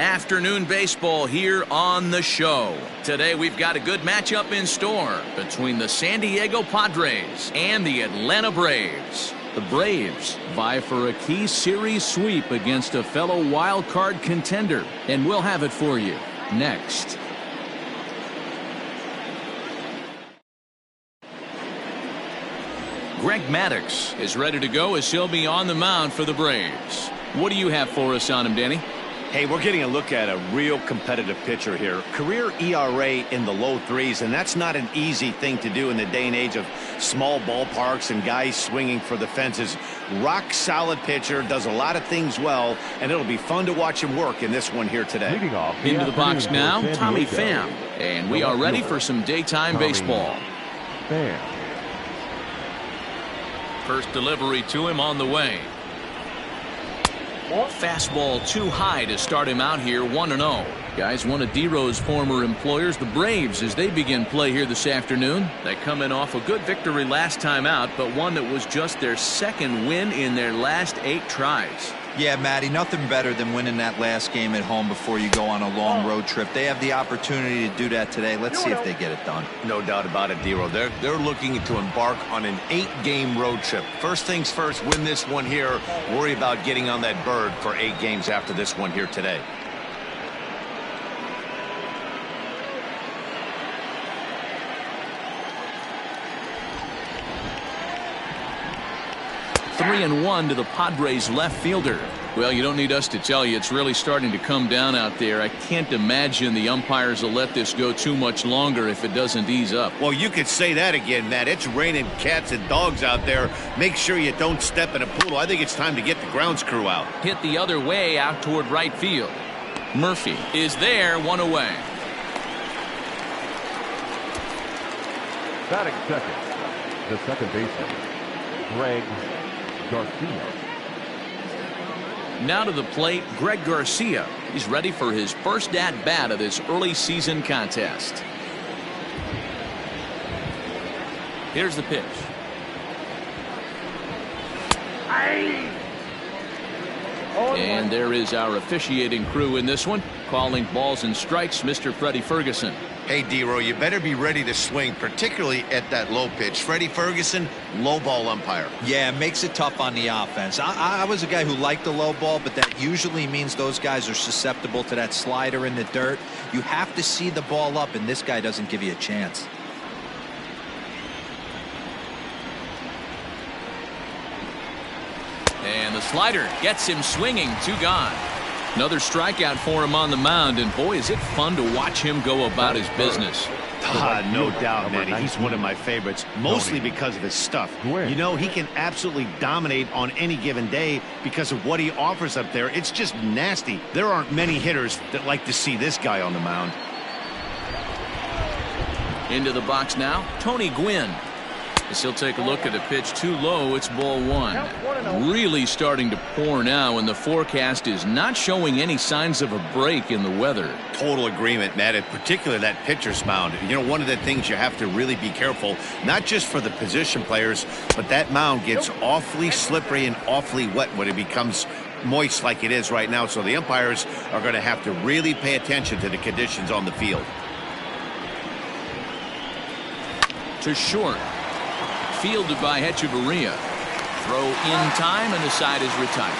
Afternoon baseball here on the show. Today we've got a good matchup in store between the San Diego Padres and the Atlanta Braves. The Braves vie for a key series sweep against a fellow wild card contender, and we'll have it for you next. Greg Maddux is ready to go as he'll be on the mound for the Braves. What do you have for us on him, Danny? Hey, we're getting a look at a real competitive pitcher here. Career ERA in the low threes, and that's not an easy thing to do in the day and age of small ballparks and guys swinging for the fences. Rock solid pitcher, does a lot of things well, and it'll be fun to watch him work in this one here today. Into the box now, Tommy Pham, and we are ready for some daytime baseball. First delivery to him on the way. Fastball too high to start him out here 1-0. Guys, one of D-Row's former employers, the Braves, as they begin play here this afternoon. They come in off a good victory last time out, but one that was just their second win in their last 8 tries. Yeah, Matty, nothing better than winning that last game at home before you go on a long road trip. They have the opportunity to do that today. Let's see if they get it done. No doubt about it, D-Row. They're looking to embark on an 8-game road trip. First things first, win this one here. Worry about getting on that bird for 8 games after this one here today. Three and 1 to the Padres left fielder. Well, you don't need us to tell you it's really starting to come down out there. I can't imagine the umpires will let this go too much longer if it doesn't ease up. Well, you could say that again, Matt. It's raining cats and dogs out there. Make sure you don't step in a poodle. I think it's time to get the grounds crew out. Hit the other way out toward right field. Murphy is there, 1 away. Batting second, the second baseman, Greg Garcia. Now to the plate, Greg Garcia. He's ready for his first at-bat of this early season contest. Here's the pitch. And there is our officiating crew in this one, calling balls and strikes, Mr. Freddie Ferguson. Hey, D-Row, you better be ready to swing, particularly at that low pitch. Freddie Ferguson, low ball umpire. Yeah, it makes it tough on the offense. I was a guy who liked the low ball, but that usually means those guys are susceptible to that slider in the dirt. You have to see the ball up, and this guy doesn't give you a chance. And the slider gets him swinging, 2 gone. Another strikeout for him on the mound, and boy, is it fun to watch him go about his business. No doubt, Manny. He's one of my favorites, mostly because of his stuff. You know, he can absolutely dominate on any given day because of what he offers up there. It's just nasty. There aren't many hitters that like to see this guy on the mound. Into the box now, Tony Gwynn. As he'll take a look at a pitch too low, it's ball 1. Really starting to pour now, and the forecast is not showing any signs of a break in the weather. Total agreement, Matt, in particular that pitcher's mound. You know, one of the things you have to really be careful, not just for the position players, but that mound gets awfully slippery and awfully wet when it becomes moist like it is right now. So the umpires are going to have to really pay attention to the conditions on the field. To short. Fielded by Hechavarria. Throw in time, and the side is retired.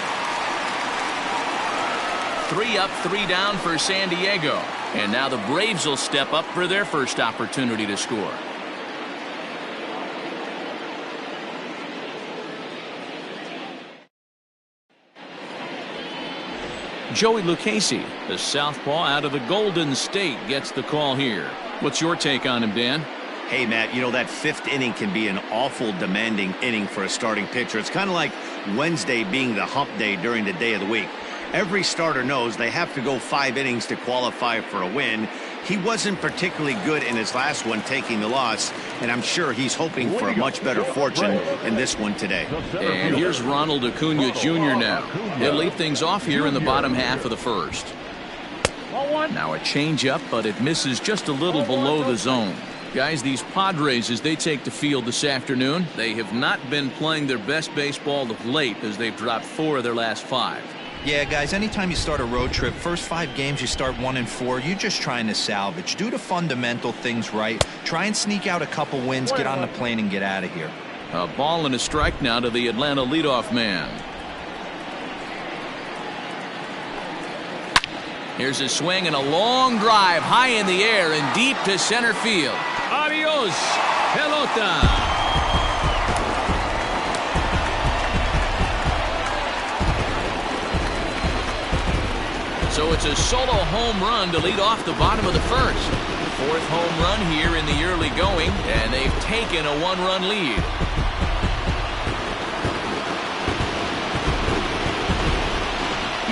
3 up, 3 down for San Diego. And now the Braves will step up for their first opportunity to score. Joey Lucchesi, the southpaw out of the Golden State, gets the call here. What's your take on him, Dan? Hey, Matt, you know, that 5th inning can be an awful demanding inning for a starting pitcher. It's kind of like Wednesday being the hump day during the day of the week. Every starter knows they have to go 5 innings to qualify for a win. He wasn't particularly good in his last one, taking the loss, and I'm sure he's hoping for a much better fortune in this one today. And here's Ronald Acuna Jr. now. He'll lead things off here in the bottom half of the first. Now a changeup, but it misses just a little below the zone. Guys, these Padres, as they take the field this afternoon, they have not been playing their best baseball of late as they've dropped 4 of their last 5. Yeah, guys, anytime you start a road trip, first 5 games you start 1-4, you're just trying to salvage. Do the fundamental things right. Try and sneak out a couple wins, get on the plane, and get out of here. A ball and a strike now to the Atlanta leadoff man. Here's a swing and a long drive high in the air and deep to center field. Adios, pelota. So it's a solo home run to lead off the bottom of the first. 4th home run here in the early going, and they've taken a 1-run lead.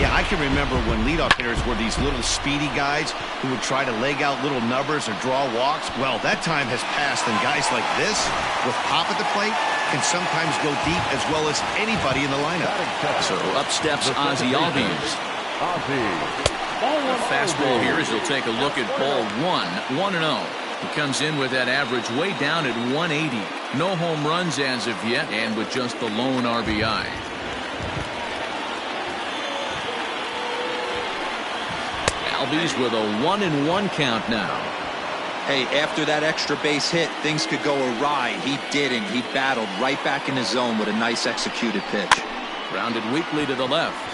Yeah, I can remember when leadoff hitters were these little speedy guys who would try to leg out little numbers or draw walks. Well, that time has passed, and guys like this, with pop at the plate, can sometimes go deep as well as anybody in the lineup. So up steps Ozzie Albies. A fastball here as he'll take a look at ball 1-0. He comes in with that average way down at 180. No home runs as of yet, and with just the lone RBI. Albies with a 1-1 count now. Hey, after that extra base hit, things could go awry. He didn't. He battled right back in his zone with a nice executed pitch. Grounded weakly to the left.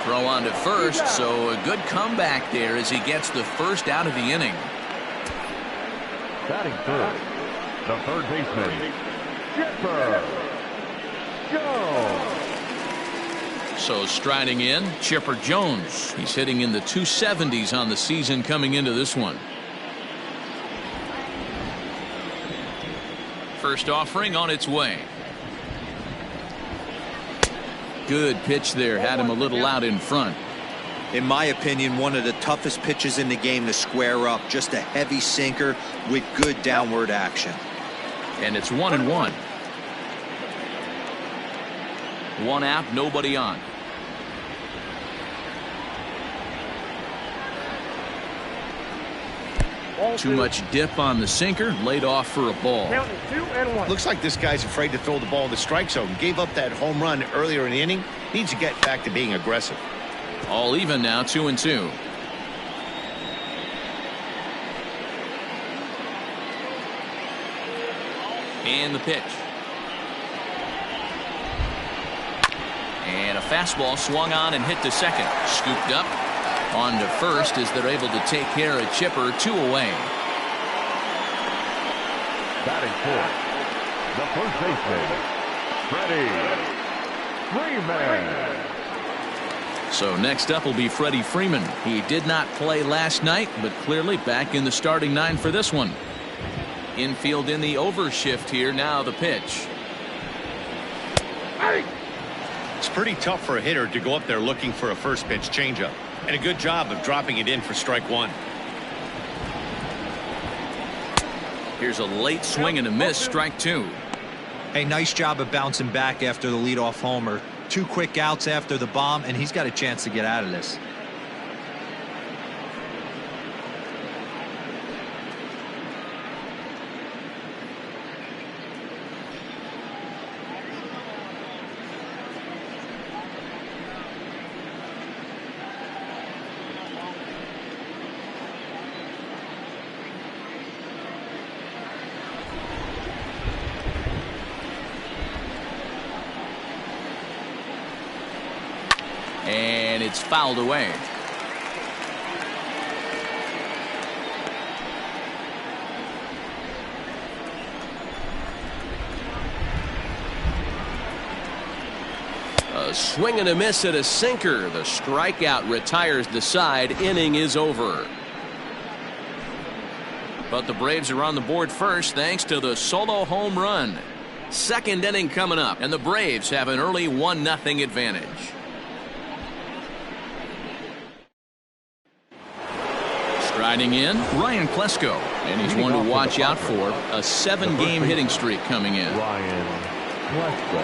Throw on to first, so a good comeback there as he gets the first out of the inning. Batting third, the third baseman, Chipper Jones. So striding in, Chipper Jones. He's hitting in the 270s on the season coming into this one. First offering on its way. Good pitch there, had him a little out in front. In my opinion, one of the toughest pitches in the game to square up. Just a heavy sinker with good downward action. And it's 1-1. One out, nobody on. Too much dip on the sinker, laid off for a ball. Looks like this guy's afraid to throw the ball in the strike zone. Gave up that home run earlier in the inning. Needs to get back to being aggressive. All even now, 2-2. And the pitch. And a fastball swung on and hit to second. Scooped up. On to first as they're able to take care of Chipper. 2 away. Batting fourth, the first baseman, Freddie Freeman. So next up will be Freddie Freeman. He did not play last night, but clearly back in the starting 9 for this one. Infield in the overshift here. Now the pitch. It's pretty tough for a hitter to go up there looking for a first pitch changeup. And a good job of dropping it in for strike 1. Here's a late swing and a miss, strike 2. Hey, nice job of bouncing back after the leadoff homer. 2 quick outs after the bomb, and he's got a chance to get out of this. And it's fouled away. A swing and a miss at a sinker. The strikeout retires the side. Inning is over. But the Braves are on the board first thanks to the solo home run. Second inning coming up, and the Braves have an early 1-0 advantage. Striding in, Ryan Klesko, and he's one to watch out for. A 7-game hitting streak coming in. Ryan Klesko.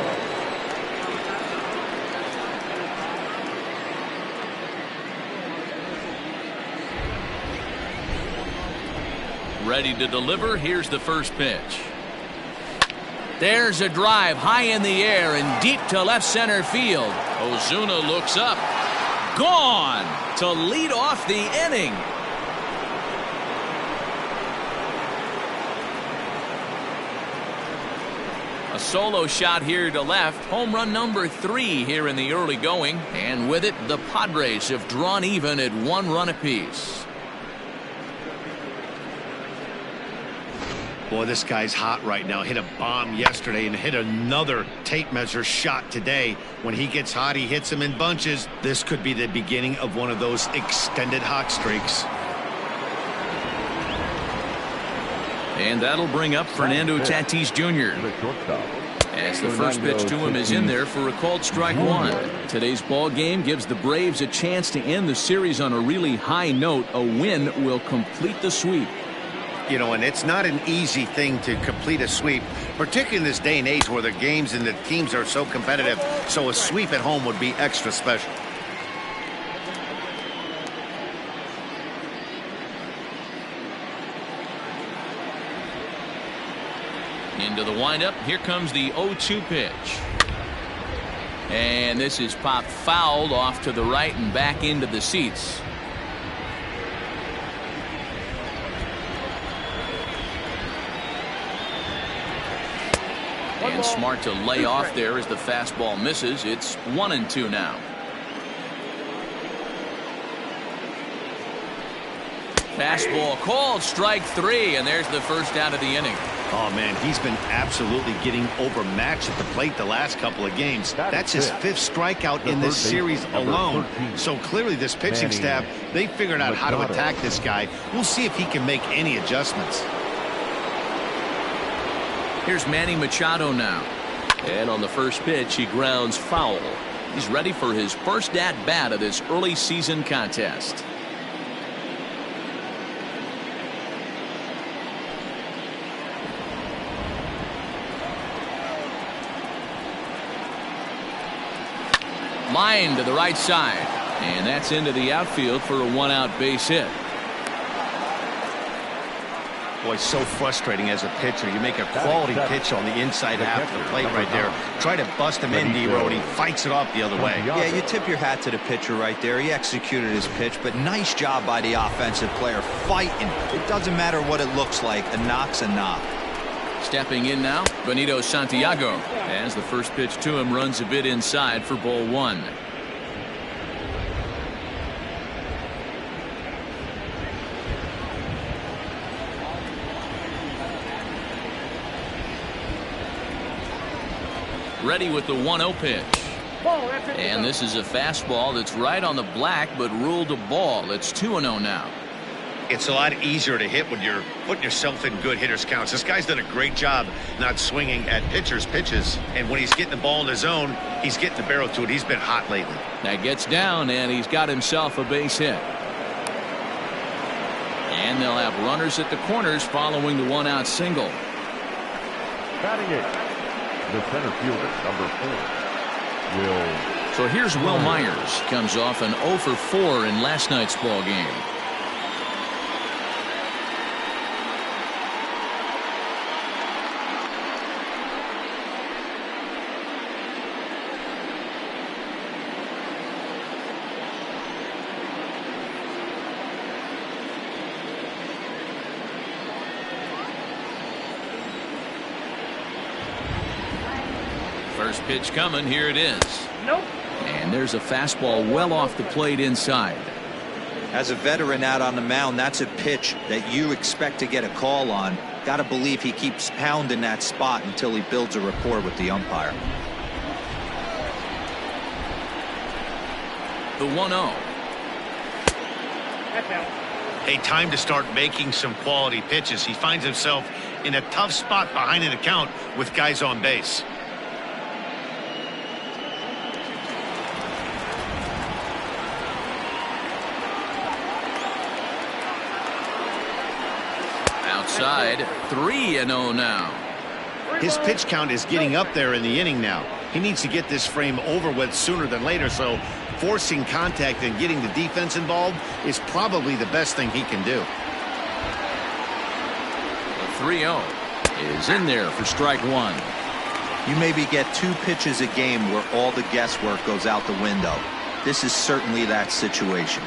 Ready to deliver. Here's the first pitch. There's a drive high in the air and deep to left center field. Ozuna looks up. Gone to lead off the inning. A solo shot here to left. Home run number 3 here in the early going. And with it, the Padres have drawn even at 1 run apiece. Boy, this guy's hot right now. Hit a bomb yesterday and hit another tape measure shot today. When he gets hot, he hits them in bunches. This could be the beginning of one of those extended hot streaks. And that'll bring up Fernando Tatis Jr. As the first pitch to him is in there for a called strike 1. Today's ball game gives the Braves a chance to end the series on a really high note. A win will complete the sweep. You know, and it's not an easy thing to complete a sweep, particularly in this day and age where the games and the teams are so competitive. So a sweep at home would be extra special. Into the windup. Here comes the 0-2 pitch. And this is popped fouled off to the right and back into the seats. And smart to lay off there as the fastball misses. It's 1-2 now. Fastball called strike 3, and there's the first out of the inning. Oh, man, he's been absolutely getting overmatched at the plate the last couple of games. That's his 5th strikeout in this series alone. So clearly this pitching staff, they figured out how to attack this guy. We'll see if he can make any adjustments. Here's Manny Machado now. And on the first pitch, he grounds foul. He's ready for his first at-bat of this early season contest. Line to the right side. And that's into the outfield for a 1-out base hit. Boy, so frustrating as a pitcher. You make a quality pitch on the inside half of the plate right there. Try to bust him in, D-Row, and he fights it off the other way. Yeah, you tip your hat to the pitcher right there. He executed his pitch, but nice job by the offensive player fighting. It doesn't matter what it looks like. A knock's a knock. Stepping in now, Benito Santiago. As the first pitch to him runs a bit inside for ball 1. Ready with the 1-0 pitch. And this is a fastball that's right on the black but ruled a ball. It's 2-0 now. It's a lot easier to hit when you're putting yourself in good hitters counts. This guy's done a great job not swinging at pitchers' pitches. And when he's getting the ball in his zone, he's getting the barrel to it. He's been hot lately. That gets down, and he's got himself a base hit. And they'll have runners at the corners following the 1-out single. Batting it, the center fielder, number 4, Will. So here's Will Myers. Comes off an 0 for 4 in last night's ball game. First pitch coming. Here it is. Nope. And there's a fastball well off the plate inside. As a veteran out on the mound, that's a pitch that you expect to get a call on. Got to believe he keeps pounding that spot until he builds a rapport with the umpire. The 1-0. Hey, time to start making some quality pitches. He finds himself in a tough spot behind an account with guys on base. Outside, 3-0 now. His pitch count is getting up there in the inning now. He needs to get this frame over with sooner than later, so forcing contact and getting the defense involved is probably the best thing he can do. The 3-0 is in there for strike 1. You maybe get 2 pitches a game where all the guesswork goes out the window. This is certainly that situation.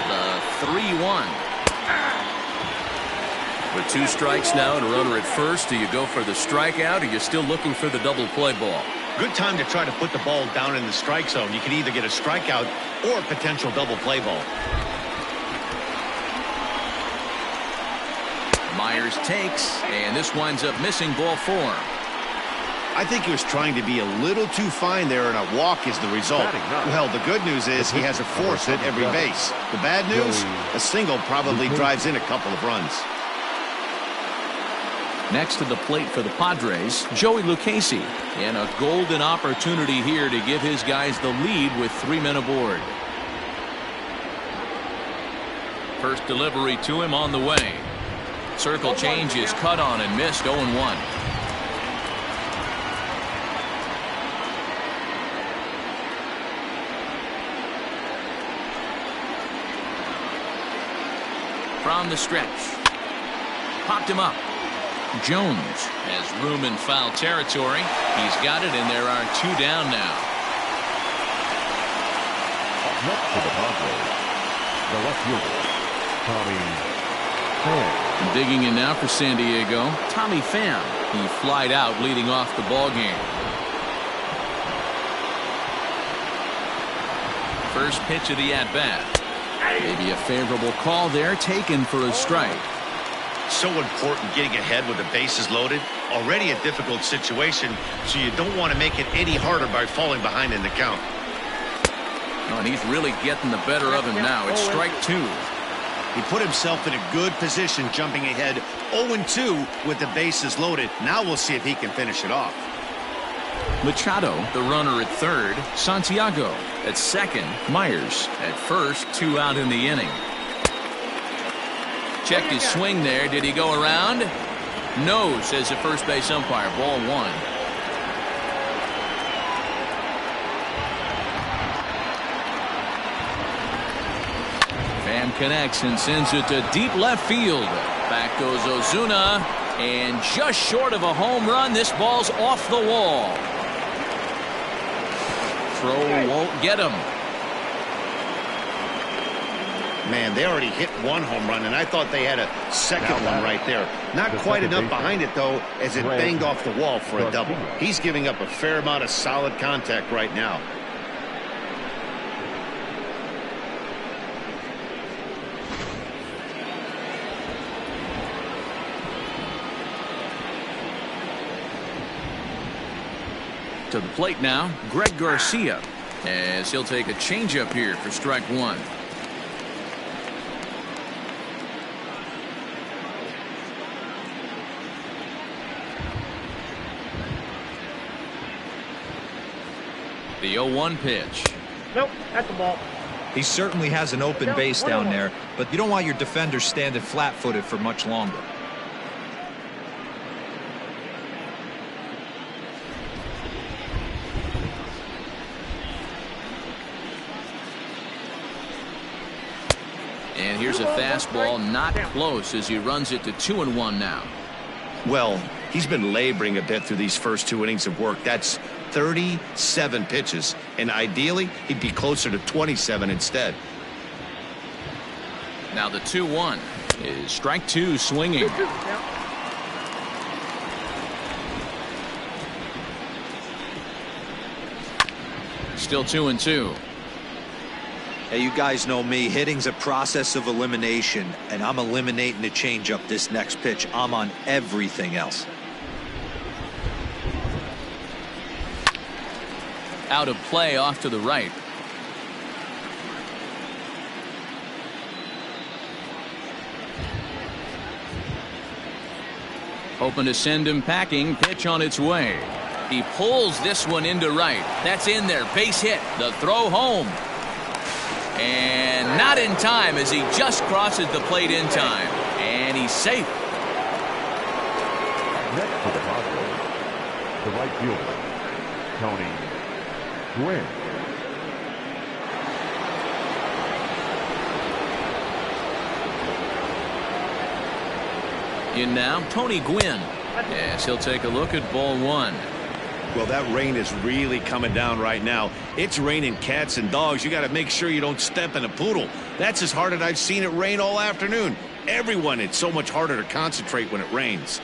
The 3-1. With 2 strikes now and a runner at first, do you go for the strikeout, or are you still looking for the double play ball? Good time to try to put the ball down in the strike zone. You can either get a strikeout or a potential double play ball. Myers takes, and this winds up missing ball 4. I think he was trying to be a little too fine there, and a walk is the result. Well, the good news is he has a force at every base. The bad news, a single probably drives in a couple of runs. Next to the plate for the Padres, Joey Lucchesi, and a golden opportunity here to give his guys the lead with 3 men aboard. First delivery to him on the way. Circle change is cut on and missed. 0-1. From the stretch. Popped him up. Jones has room in foul territory. He's got it, and there are 2 down now. Up next for the Padres, the left fielder, Tommy Pham. Digging in now for San Diego, Tommy Pham. He flied out leading off the ball game. First pitch of the at-bat. Maybe a favorable call there, taken for a strike. So important getting ahead with the bases loaded. Already a difficult situation, so you don't want to make it any harder by falling behind in the count. Oh, and he's really getting the better of him now. It's strike 2. He put himself in a good position jumping ahead 0-2 with the bases loaded. Now we'll see if he can finish it off. Machado, the runner at third. Santiago at second. Myers at first. 2 out in the inning. Checked his swing there. Did he go around? No, says the first base umpire. Ball 1. Pham connects and sends it to deep left field. Back goes Ozuna, and just short of a home run. This ball's off the wall. Throw won't get him. Man, they already hit 1 home run, and I thought they had a second one right there. Not quite enough behind it, though, as it banged off the wall for a double. He's giving up a fair amount of solid contact right now. To the plate now, Greg Garcia, as he'll take a changeup here for strike 1. The 0-1 pitch. Nope, that's the ball. He certainly has an open base down there, but you don't want your defenders standing flat-footed for much longer. And here's a fastball not close as he runs it to 2-1 now. Well, he's been laboring a bit through these first 2 innings of work. That's 37 pitches, and ideally he'd be closer to 27 instead. Now the 2-1 is strike 2 swinging. Still 2-2. Hey, you guys know me. Hitting's a process of elimination, and I'm eliminating the changeup this next pitch. I'm on everything else. Out of play off to the right. Hoping to send him packing. Pitch on its way. He pulls this one into right. That's in there. Base hit. The throw home. And not in time as he just crosses the plate in time. And he's safe. Next for the Padres, the right fielder, Tony Gwynn. In now, Tony Gwynn. Yes, he'll take a look at ball one. Well, that rain is really coming down right now. It's raining cats and dogs. You got to make sure you don't step in a poodle. That's as hard as I've seen it rain all afternoon. Everyone, it's so much harder to concentrate when it rains.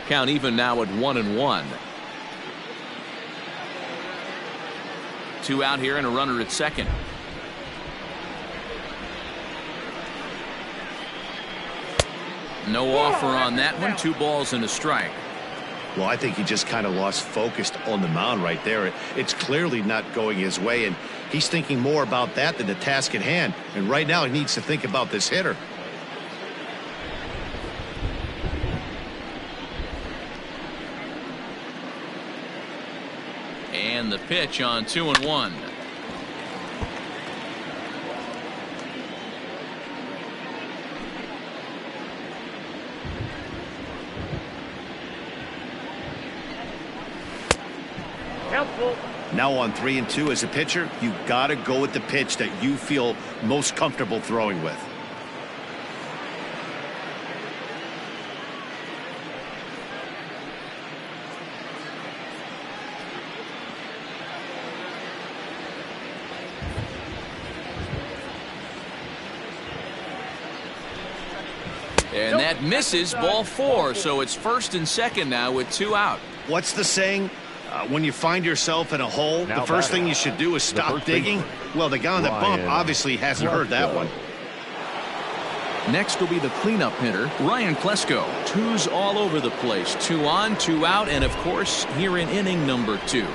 Count even now at 1-1. 2 out here and a runner at second. No offer on that one. 2 balls and a strike. Well, I think he just kind of lost focus on the mound right there. It's clearly not going his way, and he's thinking more about that than the task at hand. And right now he needs to think about this hitter. And the pitch on 2-1. Now on 3-2 as a pitcher, you got to go with the pitch that you feel most comfortable throwing with. And that misses, ball 4, so it's first and second now with 2 out. What's the saying? When you find yourself in a hole, the first thing you should do is stop digging. Well, the guy on the bump obviously hasn't heard that one. Next will be the cleanup hitter, Ryan Klesko. 2s all over the place. 2 on, 2 out, and of course, here in inning number 2.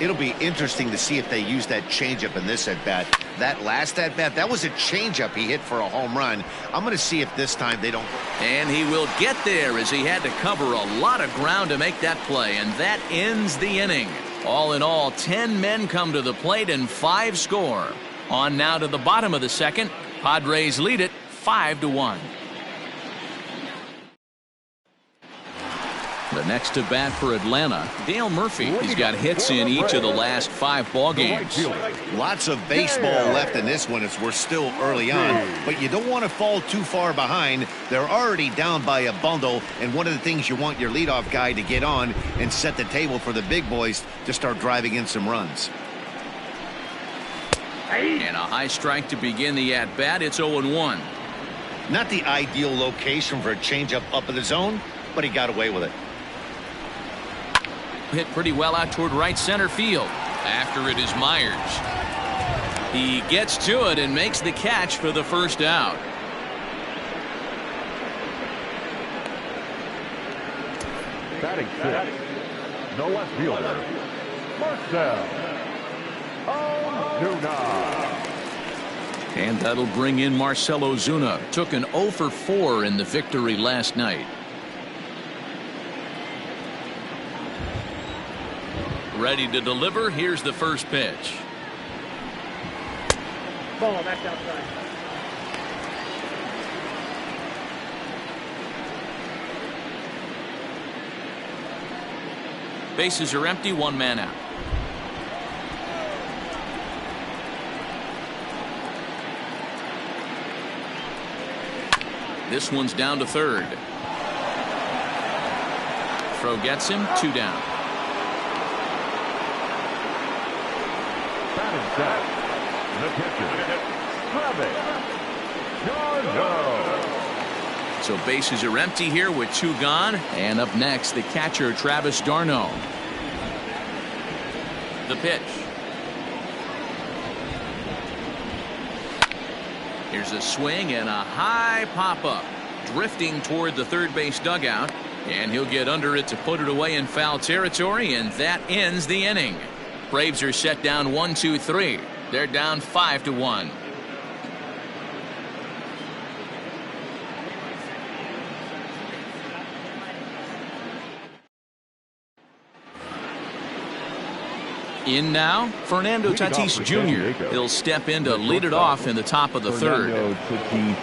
It'll be interesting to see if they use that changeup in this at-bat. That last at-bat, that was a changeup he hit for a home run. I'm going to see if this time they don't. And he will get there as he had to cover a lot of ground to make that play, and that ends the inning. All in all, 10 men come to the plate and 5 score. On now to the bottom of the second. Padres lead it 5-1. The next to bat for Atlanta, Dale Murphy. He's got hits in each of the last 5 ball games. Lots of baseball left in this one as we're still early on, but you don't want to fall too far behind. They're already down by a bundle, and one of the things you want your leadoff guy to get on and set the table for the big boys to start driving in some runs. And a high strike to begin the at-bat. It's 0-1. Not the ideal location for a changeup up in the zone, but he got away with it. Hit pretty well out toward right center field. After it is Myers. He gets to it and makes the catch for the first out. Batting 6, the left fielder, Marcell Ozuna. And that'll bring in Marcell Ozuna. Took an 0 for 4 in the victory last night. Ready to deliver. Here's the first pitch. Ball, that's outside. Bases are empty, 1 man out. This one's down to third. Throw gets him, 2 down. Set. The pitcher, Travis d'Arnaud. So bases are empty here with 2 gone. And up next, the catcher, Travis d'Arnaud. The pitch. Here's a swing and a high pop-up. Drifting toward the third base dugout. And he'll get under it to put it away in foul territory, and that ends the inning. Braves are set down 1-2-3. They're down 5-1. In now, Fernando Tatis Jr. He'll step in to lead it off in the top of the third. Fernando Tatis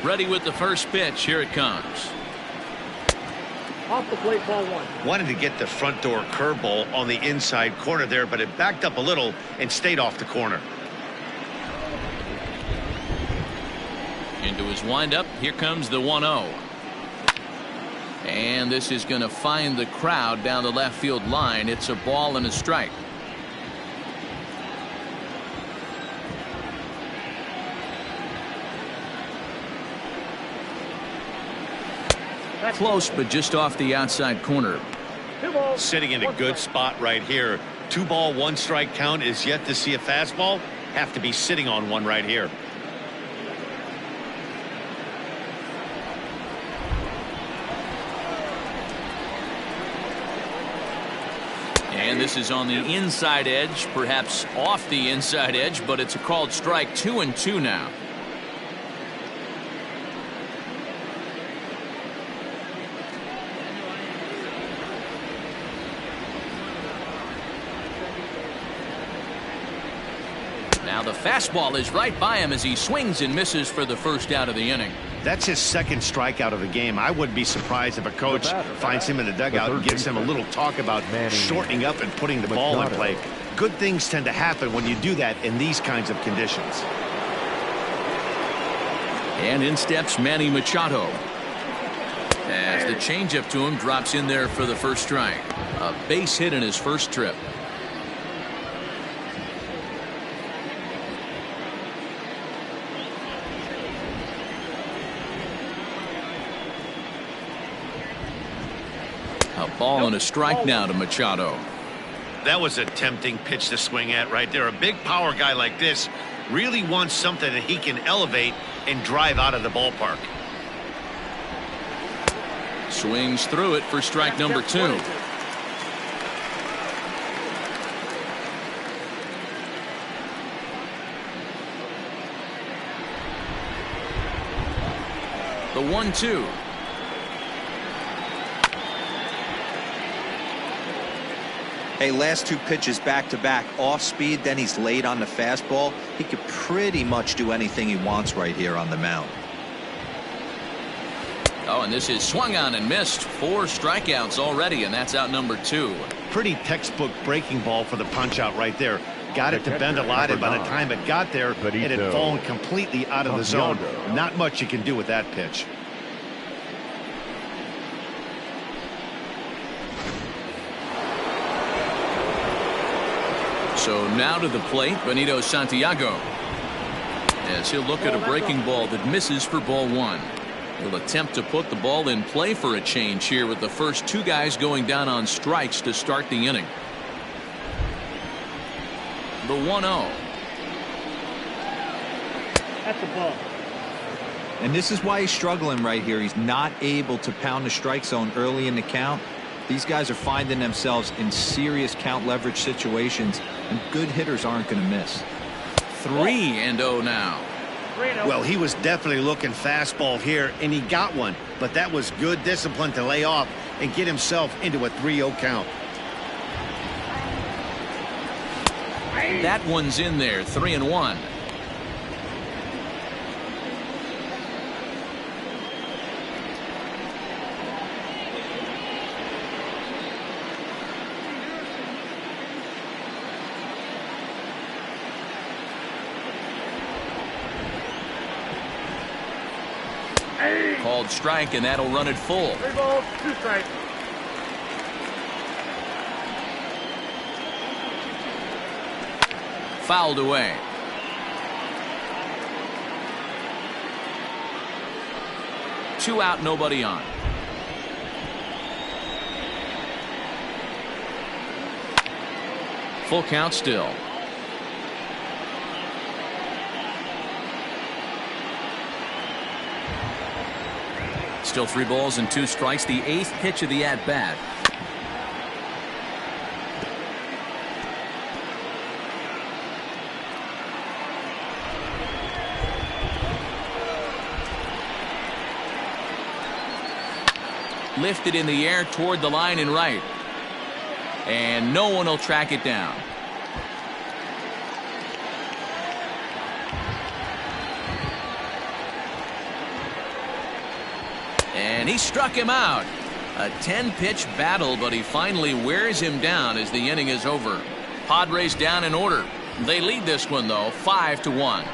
Jr. Ready with the first pitch. Here it comes. Off the plate, ball 1. Wanted to get the front door curveball on the inside corner there, but it backed up a little and stayed off the corner. To his windup, here comes the 1-0. And this is going to find the crowd down the left field line. It's a ball and a strike. Close, but just off the outside corner. Sitting in a good spot right here. 2-ball, 1-strike count is yet to see a fastball. Have to be sitting on one right here. And this is on the inside edge, perhaps off the inside edge, but it's a called strike. 2-2 now. Now the fastball is right by him as he swings and misses for the first out of the inning. That's his second strikeout of the game. I wouldn't be surprised if a coach finds him in the dugout and gives him a little talk about shortening up and putting the ball in play. Good things tend to happen when you do that in these kinds of conditions. And in steps Manny Machado. As the changeup to him drops in there for the first strike. A base hit in his first trip. A ball and a strike now to Machado. That was a tempting pitch to swing at right there. A big power guy like this really wants something that he can elevate and drive out of the ballpark. Swings through it for strike number 2. The 1-2. Hey, last 2 pitches back-to-back off speed, then he's late on the fastball. He could pretty much do anything he wants right here on the mound. Oh, and this is swung on and missed. 4 strikeouts already, and that's out number 2. Pretty textbook breaking ball for the punch out right there. Got it to bend a lot, and by the time it got there, it had fallen completely out of the zone. Not much you can do with that pitch. So now to the plate, Benito Santiago. As he'll look at a breaking ball that misses for ball 1. He'll attempt to put the ball in play for a change here with the first 2 guys going down on strikes to start the inning. The 1-0. That's a ball. And this is why he's struggling right here. He's not able to pound the strike zone early in the count. These guys are finding themselves in serious count leverage situations, and good hitters aren't going to miss. 3-0 now. Well, he was definitely looking fastball here, and he got one. But that was good discipline to lay off and get himself into a 3-0 count. That one's in there. 3-1. Called strike, and that'll run it full. 3 balls, 2 strikes. Fouled away. Two out, nobody on. Full count still. Still 3 balls and 2 strikes. The 8th pitch of the at-bat. Lifted in the air toward the line and right. And no one will track it down. And he struck him out. A 10-pitch battle, but he finally wears him down as the inning is over. Padres down in order. They lead this one, though, 5-1.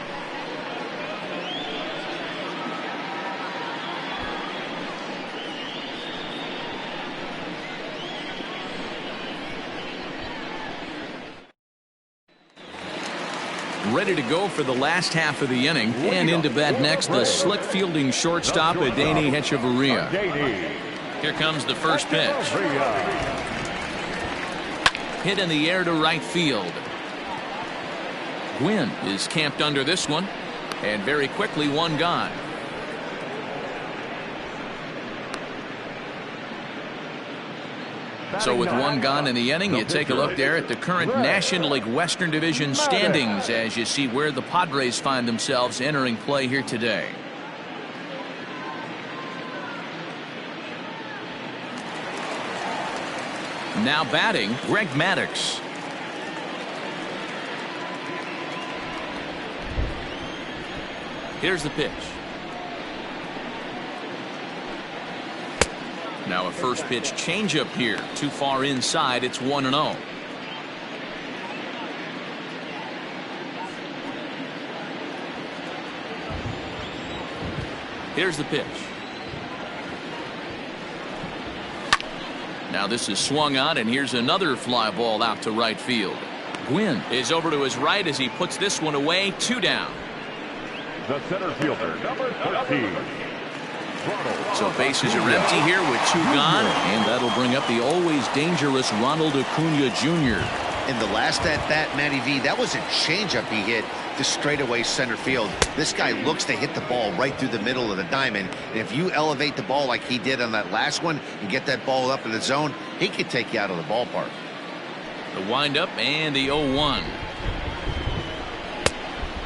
ready to go for the last half of the inning. And into bat next, the slick fielding shortstop, Adeiny Hechavarria. Here comes the first pitch. Hit in the air to right field. Gwynn is camped under this one. And very quickly, one gone. So with one gone in the inning, you take a look there at the current National League Western Division standings as you see where the Padres find themselves entering play here today. Now batting, Greg Maddux. Here's the pitch. Now a first pitch changeup here. Too far inside. It's 1-0. Here's the pitch. Now this is swung on, and here's another fly ball out to right field. Gwynn is over to his right as he puts this one away. 2 down. The center fielder, number 13. So bases are empty here with 2 gone, and that'll bring up the always dangerous Ronald Acuna Jr. In the last at-bat, Matty V, that was a changeup he hit to straightaway center field. This guy looks to hit the ball right through the middle of the diamond, and if you elevate the ball like he did on that last one and get that ball up in the zone, he could take you out of the ballpark. The windup and the 0-1.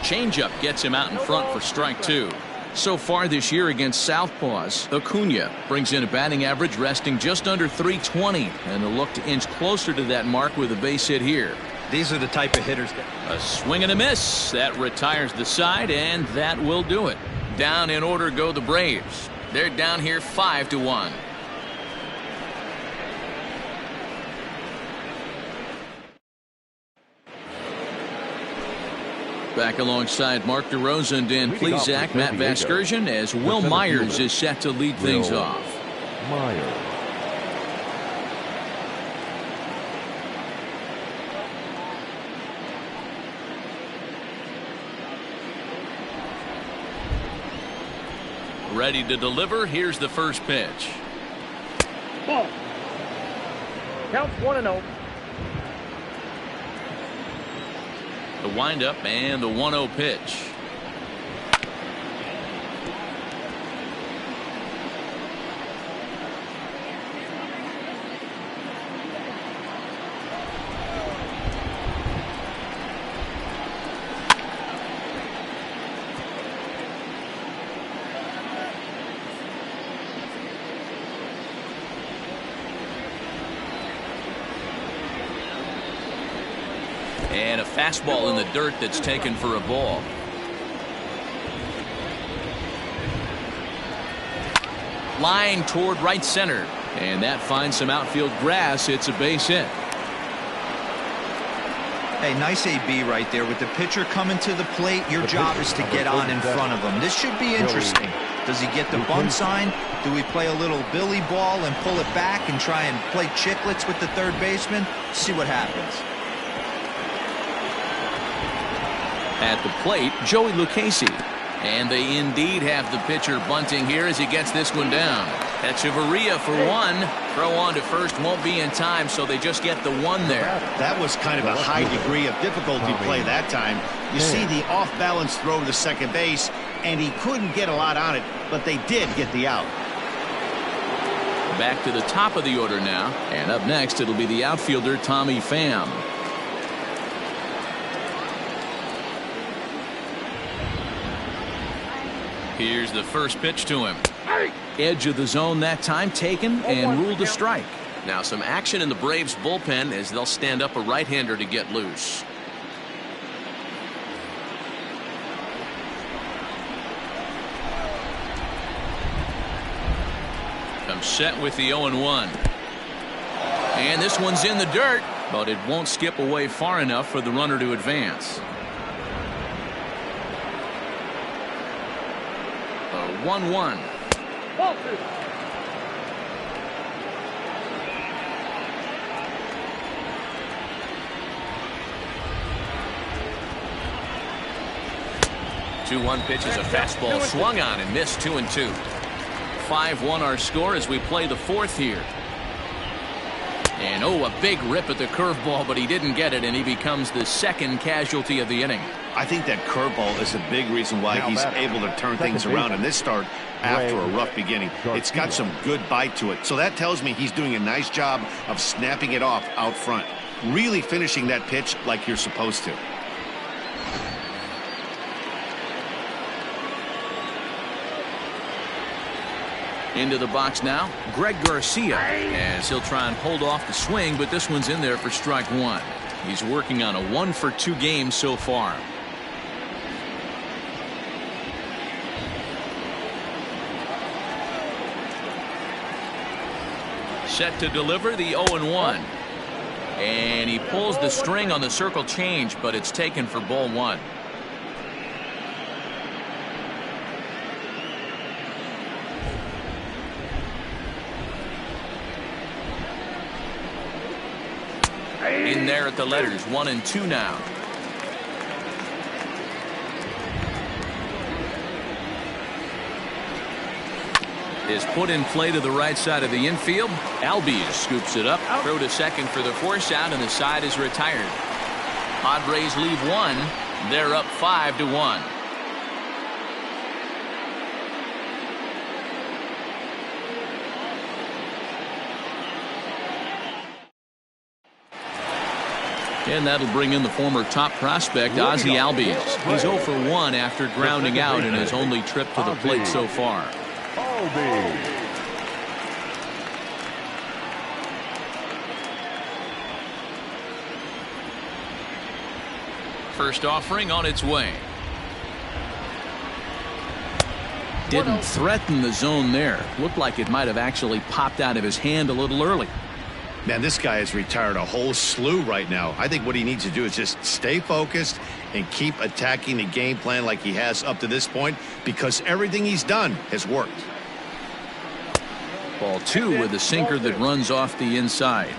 Changeup gets him out in front for strike 2. So far this year against Southpaws, Acuna brings in a batting average resting just under .320, and they'll look to inch closer to that mark with a base hit here. These are the type of hitters that... A swing and a miss. That retires the side, and that will do it. Down in order go the Braves. They're down here 5-1. Back alongside Mark DeRosa and Dan Plesac, Matt Vasgersian, as Will Myers is set to lead things off. Myers. Ready to deliver. Here's the first pitch. Ball. Counts 1-0. The windup and the 1-0 pitch. And a fastball in the dirt that's taken for a ball. Line toward right center. And that finds some outfield grass. It's a base hit. Hey, nice AB right there. With the pitcher coming to the plate, your job is to get on in front of him. This should be interesting. Does he get the bunt sign? Do we play a little Billy ball and pull it back and try and play chicklets with the third baseman? See what happens. At the plate, Joey Lucchesi. And they indeed have the pitcher bunting here as he gets this one down. Hechavarria for one. Throw on to first won't be in time, so they just get the one there. That was kind of a high degree of difficulty play that time. You see the off-balance throw to second base, and he couldn't get a lot on it, but they did get the out. Back to the top of the order now. And up next, it'll be the outfielder, Tommy Pham. Here's the first pitch to him. Edge of the zone that time taken and ruled a strike. Now some action in the Braves bullpen as they'll stand up a right-hander to get loose. Comes set with the 0-1. And this one's in the dirt, but it won't skip away far enough for the runner to advance. 1-1. 2-1 pitch is a fastball swung on and missed. 2-2. 5-1 our score as we play the fourth here. And a big rip at the curveball, but he didn't get it, and he becomes the second casualty of the inning. I think that curveball is a big reason why he's able to turn things around in this start after a rough beginning. It's got some good bite to it. So that tells me he's doing a nice job of snapping it off out front. Really finishing that pitch like you're supposed to. Into the box now, Greg Garcia, as he'll try and hold off the swing, but this one's in there for strike one. He's working on a 1-for-2 game so far. Set to deliver the 0-1. And he pulls the string on the circle change, but it's taken for ball one. In there at the letters, 1-2 now. Is put in play to the right side of the infield. Albies scoops it up. Throw to second for the force out, and the side is retired. Padres leave one. They're up 5-1. And that'll bring in the former top prospect, Ozzie Albies. He's 0 for 1 after grounding out in his only trip to the plate so far. First offering on its way. Didn't threaten the zone there. Looked like it might have actually popped out of his hand a little early. Man, this guy has retired a whole slew right now. I think what he needs to do is just stay focused and keep attacking the game plan like he has up to this point, because everything he's done has worked. Ball two with a sinker that runs off the inside.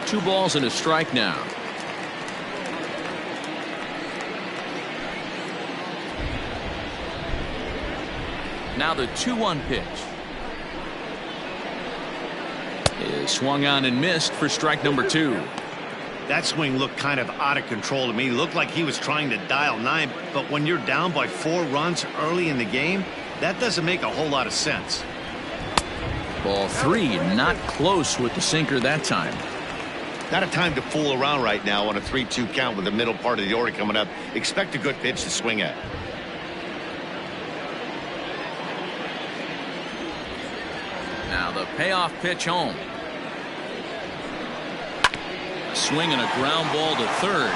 Two balls and a strike now. Now the 2-1 pitch is swung on and missed for strike number 2. That swing looked kind of out of control to me. Looked like he was trying to dial 9, but when you're down by 4 runs early in the game, that doesn't make a whole lot of sense. Ball 3, not close with the sinker that time. Not a time to fool around right now on a 3-2 count with the middle part of the order coming up. Expect a good pitch to swing at. Now the payoff pitch home. A swing and a ground ball to third.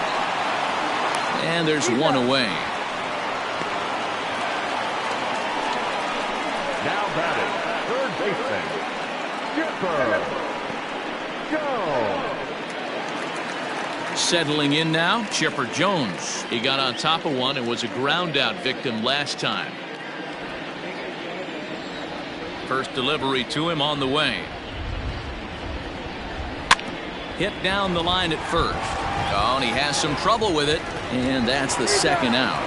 And there's one away. Now batting, third baseman, Chipper Jones. Settling in now, Chipper Jones. He got on top of one and was a ground out victim last time. First delivery to him on the way. Hit down the line at first. Oh, and he has some trouble with it. And that's the second out.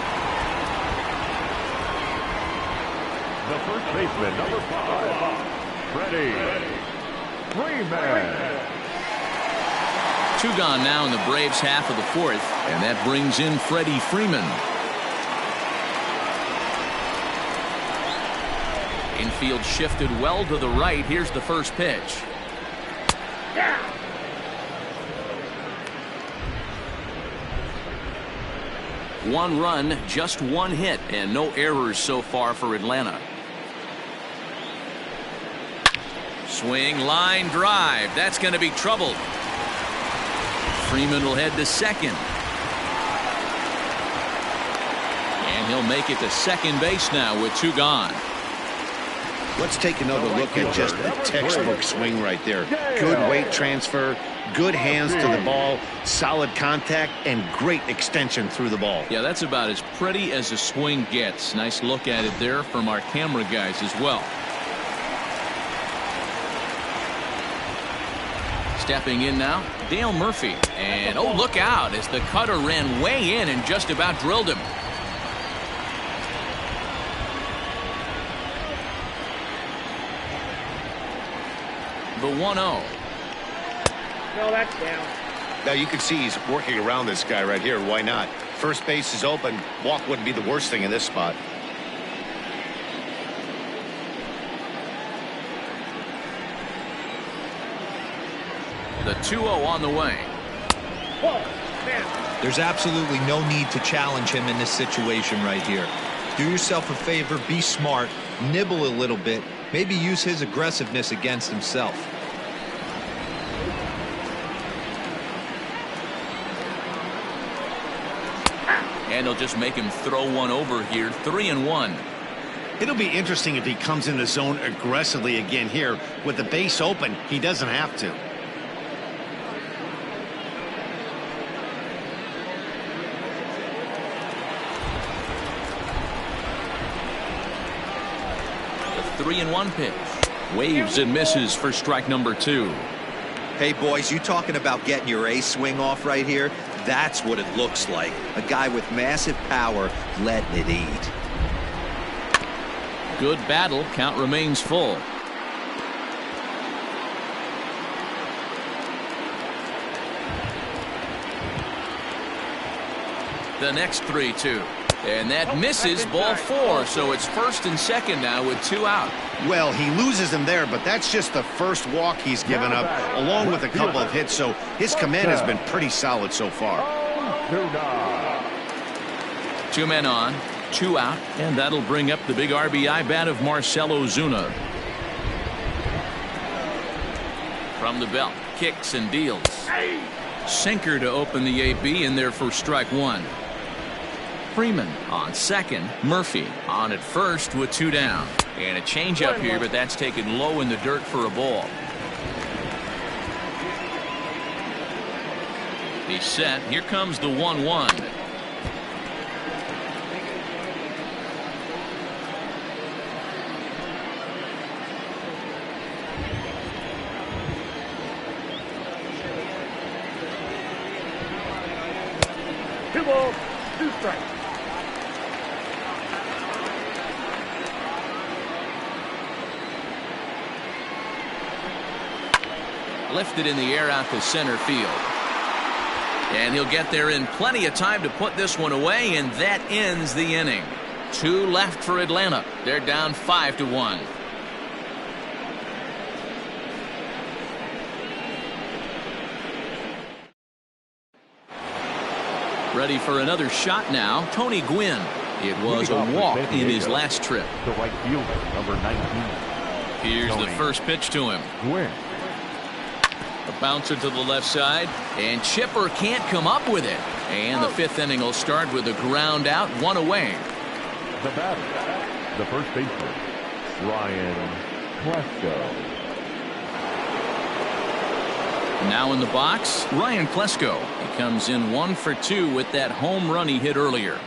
The first baseman, number 5, Freddie Freeman. 2 gone now in the Braves half of the fourth. And that brings in Freddie Freeman. Infield shifted well to the right. Here's the first pitch. One run, just one hit, and no errors so far for Atlanta. Swing, line drive. That's going to be trouble. Freeman will head to second. And he'll make it to second base now with 2 gone. Let's take another look at just a textbook swing right there. Good weight transfer, good hands to the ball, solid contact, and great extension through the ball. Yeah, that's about as pretty as a swing gets. Nice look at it there from our camera guys as well. Stepping in now, Dale Murphy. And oh, look out as the cutter ran way in and just about drilled him. The 1-0. No, that's down. Now you can see he's working around this guy right here. Why not? First base is open. Walk wouldn't be the worst thing in this spot. The 2-0 on the way. Whoa, man. There's absolutely no need to challenge him in this situation right here. Do yourself a favor, be smart, nibble a little bit, maybe use his aggressiveness against himself. And he'll just make him throw one over here. 3-1. It'll be interesting if he comes in the zone aggressively again here. With the base open, he doesn't have to. The 3-1 pitch. Waves and misses for strike number 2. Hey, boys, you talking about getting your ace swing off right here? That's what it looks like. A guy with massive power letting it eat. Good battle. Count remains full. The next 3-2. And that misses, ball 4. So it's first and second now with 2 out. Well, he loses him there, but that's just the first walk he's given up, along with a couple of hits. So his command has been pretty solid so far. 2 men on, 2 out, and that'll bring up the big RBI bat of Marcell Ozuna. From the belt, kicks and deals. Sinker to open the AB in there for strike 1. Freeman on second. Murphy on at first with 2 down. And a changeup here, but that's taken low in the dirt for a ball. He's set. Here comes the 1-1. Two balls, 2 strikes. Lifted in the air out to center field. And he'll get there in plenty of time to put this one away, and that ends the inning. 2 left for Atlanta. They're down 5-1. Ready for another shot now, Tony Gwynn. It was a walk in his last trip. The right fielder, number 19. Here's the first pitch to him. Gwynn. A bouncer to the left side, and Chipper can't come up with it. And the 5th inning will start with a ground out, 1 away. The batter, the first baseman, Ryan Klesko. Now in the box, Ryan Klesko. He comes in 1 for 2 with that home run he hit earlier.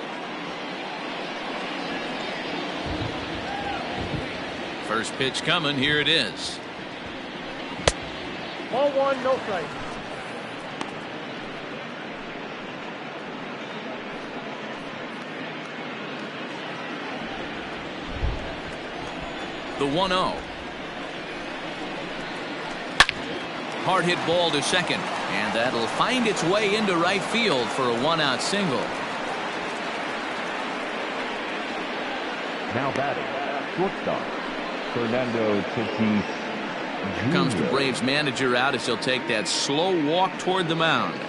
First pitch coming. Here it is. Ball 1, no strike. The 1-0. Hard hit ball to second, and that'll find its way into right field for a 1-out single. Now batting, shortstop, Fernando Tatis Jr. Comes the Braves manager out as he'll take that slow walk toward the mound.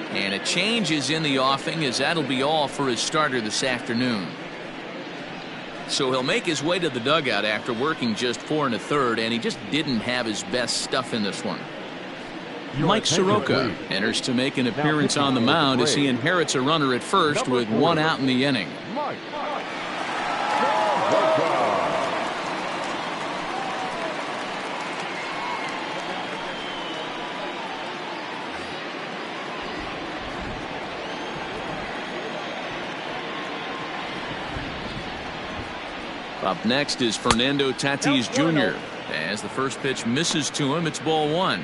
And a change is in the offing, as that'll be all for his starter this afternoon. So he'll make his way to the dugout after working just 4 1/3, and he just didn't have his best stuff in this one. Mike Soroka enters to make an appearance on the mound as he inherits a runner at first with 1 out in the inning. Mike. Up next is Fernando Tatis Jr. As the first pitch misses to him, it's ball 1.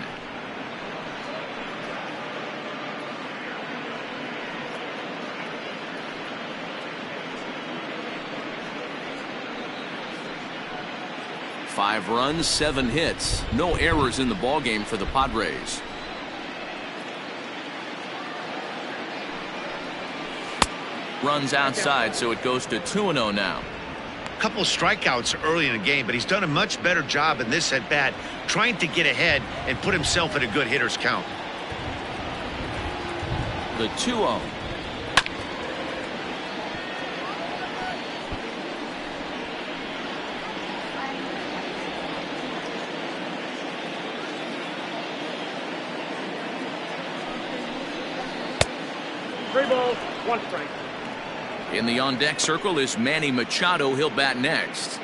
5 runs, 7 hits. No errors in the ballgame for the Padres. Runs outside, so it goes to 2-0 now. A couple of strikeouts early in the game, but he's done a much better job in this at bat, trying to get ahead and put himself in a good hitter's count. The 2-0. Three balls, 1 strike. In the on-deck circle is Manny Machado. He'll bat next.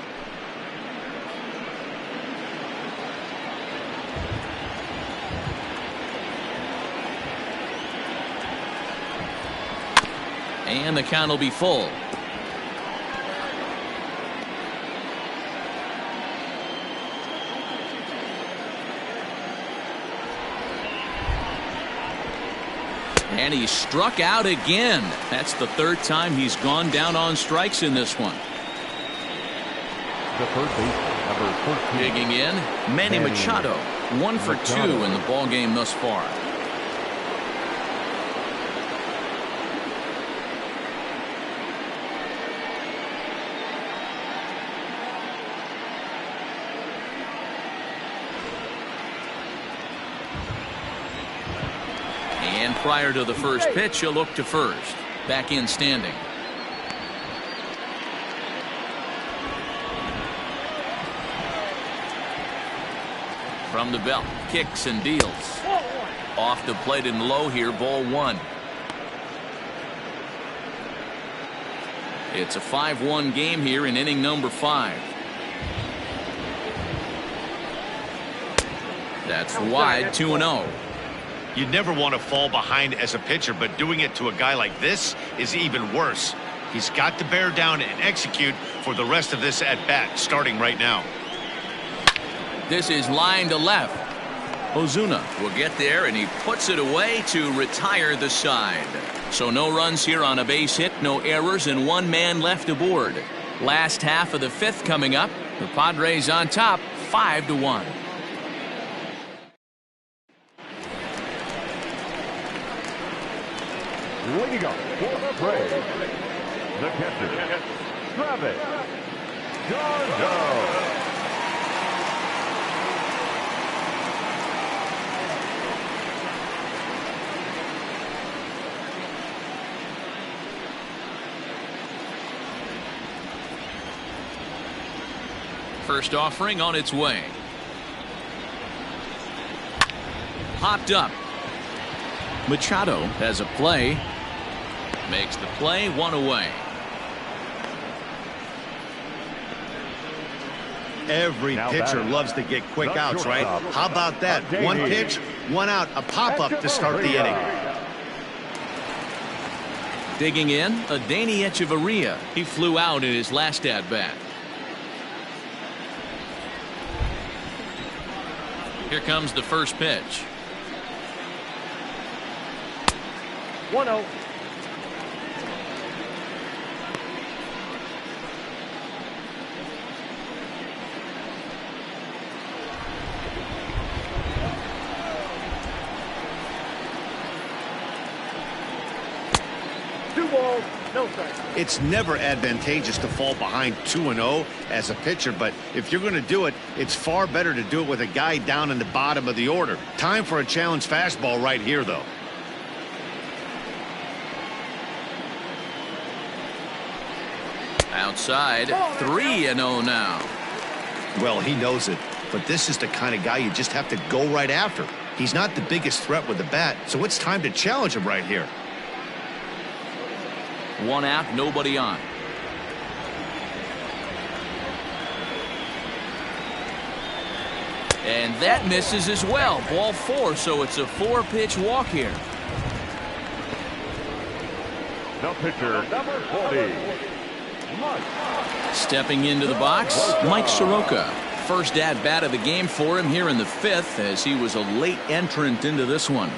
And the count will be full. And he struck out again. That's the 3rd time he's gone down on strikes in this one. The third baseman, number 14. Digging in, Manny Machado. 1 for 2 in the ball game thus far. And prior to the first pitch, he'll look to first. Back in standing. From the belt, kicks and deals. Off the plate and low here, ball 1. It's a 5-1 game here in inning number 5. That's wide, 2-0. You'd never want to fall behind as a pitcher, but doing it to a guy like this is even worse. He's got to bear down and execute for the rest of this at-bat, starting right now. This is line to left. Ozuna will get there, and he puts it away to retire the side. So no runs here on a base hit, no errors, and 1 man left aboard. Last half of the 5th coming up. The Padres on top, 5-1. Leading up for the Braves, the catcher, Travis Garcia. First offering on its way. Popped up. Machado has a play. Makes the play, 1 away. Every pitcher loves to get quick outs, right? How about that? 1 pitch, 1 out, a pop-up to start the inning. Digging in, Adeiny Echeverria. He flew out in his last at-bat. Here comes the first pitch. 1-0. No strike. It's never advantageous to fall behind 2-0 as a pitcher, but if you're going to do it, it's far better to do it with a guy down in the bottom of the order. Time for a challenge fastball right here, though. Outside, 3-0 now. Well, he knows it, but this is the kind of guy you just have to go right after. He's not the biggest threat with the bat, so it's time to challenge him right here. 1 out, nobody on. And that misses as well. Ball 4, so it's a 4-pitch walk here. The pitcher, number 40. Stepping into the box, Mike Soroka. First at-bat of the game for him here in the 5th, as he was a late entrant into this one.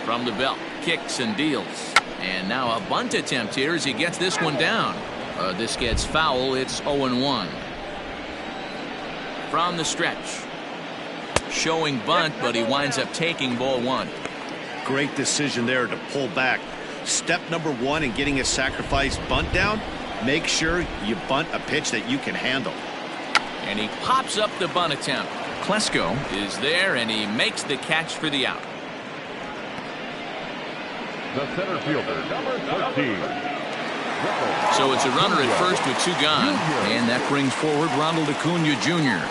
From the belt, kicks and deals. And now a bunt attempt here as he gets this one down. This gets foul. It's 0-1. from the stretch. Showing bunt, but he winds up taking ball one. Great decision there to pull back. Step number one in getting a sacrifice bunt down, make sure you bunt a pitch that you can handle. And he pops up the bunt attempt. Klesko is there, and he makes the catch for the out. The center fielder, number 13. So it's a runner at first with 2 gone, and that brings forward Ronald Acuna Jr.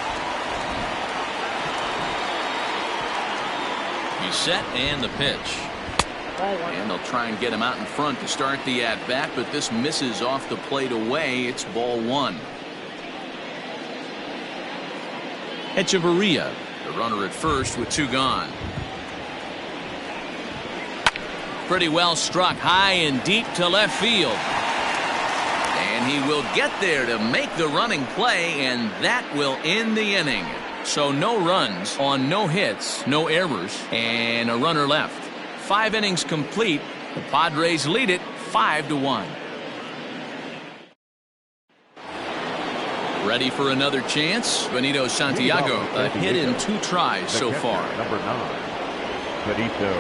He's set, and the pitch. And they'll try and get him out in front to start the at-bat, but this misses off the plate away. It's ball 1. Echeverria, the runner at first with 2 gone. Pretty well struck high and deep to left field. And he will get there to make the running play, and that will end the inning. So no runs on no hits, no errors, and a runner left. 5 innings complete. The Padres lead it 5-1. Ready for another chance? Benito Santiago, a hit in 2 tries so far. Number 9, Benito.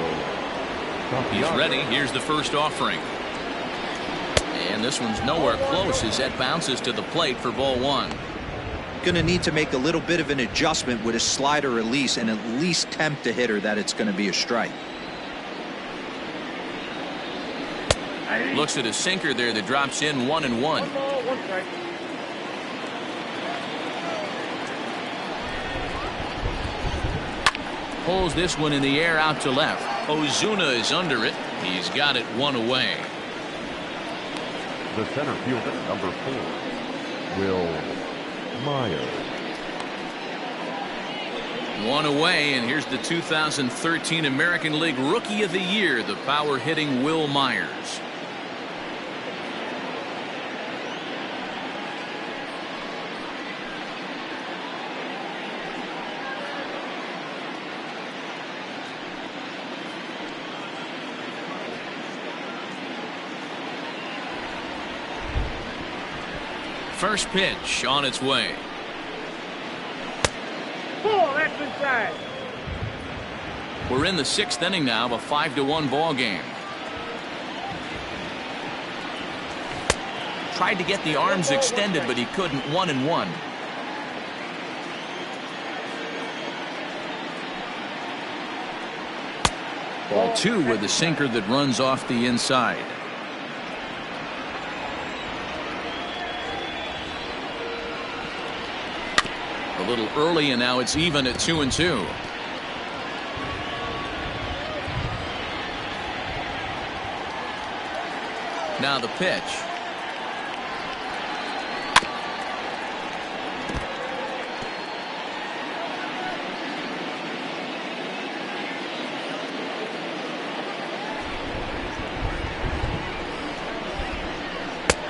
He's ready. Here's the first offering. And this one's nowhere close as that bounces to the plate for ball 1. Going to need to make a little bit of an adjustment with his slider release and at least tempt the hitter that it's going to be a strike. Looks at a sinker there that drops in 1-1. 1 ball, 1 strike. Pulls this one in the air out to left. Ozuna is under it. He's got it 1 away. The center fielder, number 4, Will Myers. 1 away, and here's the 2013 American League Rookie of the Year, the power-hitting Will Myers. First pitch on its way. Ball, that's inside. We're in the 6th inning now of a 5-1 ball game. Tried to get the arms extended, but he couldn't. 1-1. Ball 2 with a sinker that runs off the inside. A little early, and now it's even at 2-2. Now the pitch.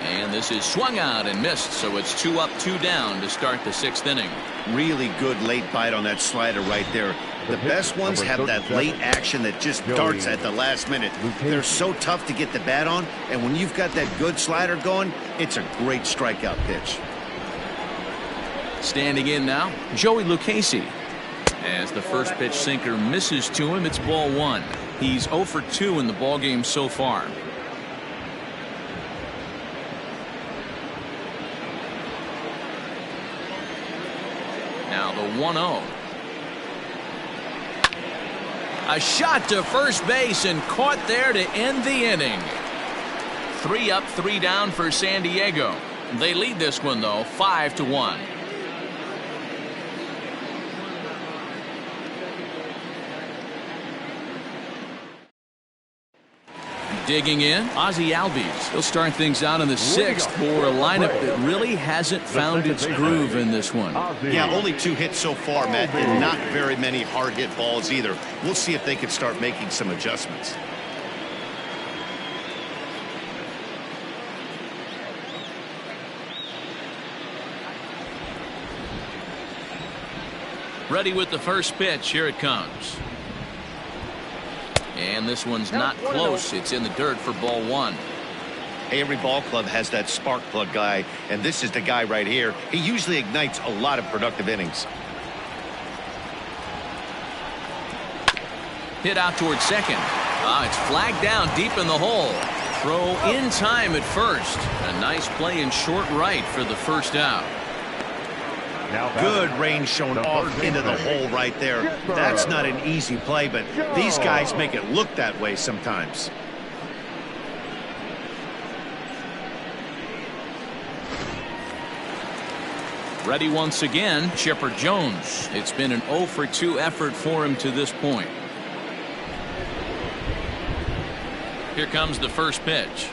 And this is swung out and missed, so it's 2 up, 2 down to start the 6th inning. Really good late bite on that slider right there. The best ones have that late action that just darts at the last minute. They're so tough to get the bat on, and when you've got that good slider going, it's a great strikeout pitch. Standing in now, Joey Lucchesi. As the first pitch sinker misses to him, it's ball 1. He's 0 for 2 in the ballgame so far. Now the 1-0. A shot to first base and caught there to end the inning. 3 up, 3 down for San Diego. They lead this one, though, 5-1. Digging in, Ozzie Albies. He'll start things out in the 6th for a lineup that really hasn't found its groove in this one. Yeah, only 2 hits so far, Matt, and not very many hard hit balls either. We'll see if they can start making some adjustments. Ready with the first pitch. Here it comes. And this one's not close. It's in the dirt for ball 1. Hey, every ball club has that spark plug guy, and this is the guy right here. He usually ignites a lot of productive innings. Hit out towards second. It's flagged down deep in the hole. Throw in time at first. A nice play in short right for the first out. Good range shown off into the hole right there. That's not an easy play, but these guys make it look that way sometimes. Ready once again, Chipper Jones. It's been an 0 for 2 effort for him to this point. Here comes the first pitch.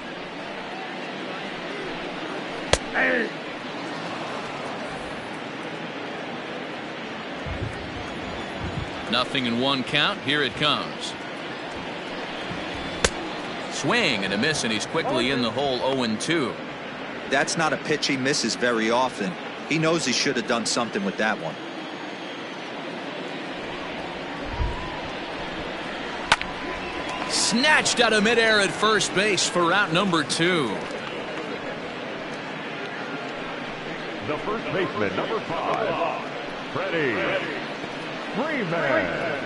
Nothing in 1 count. Here it comes. Swing and a miss, and he's quickly in the hole. 0-2. That's not a pitch he misses very often. He knows he should have done something with that one. Snatched out of midair at first base for out number 2. The first baseman, number 5, Freddie Freeman.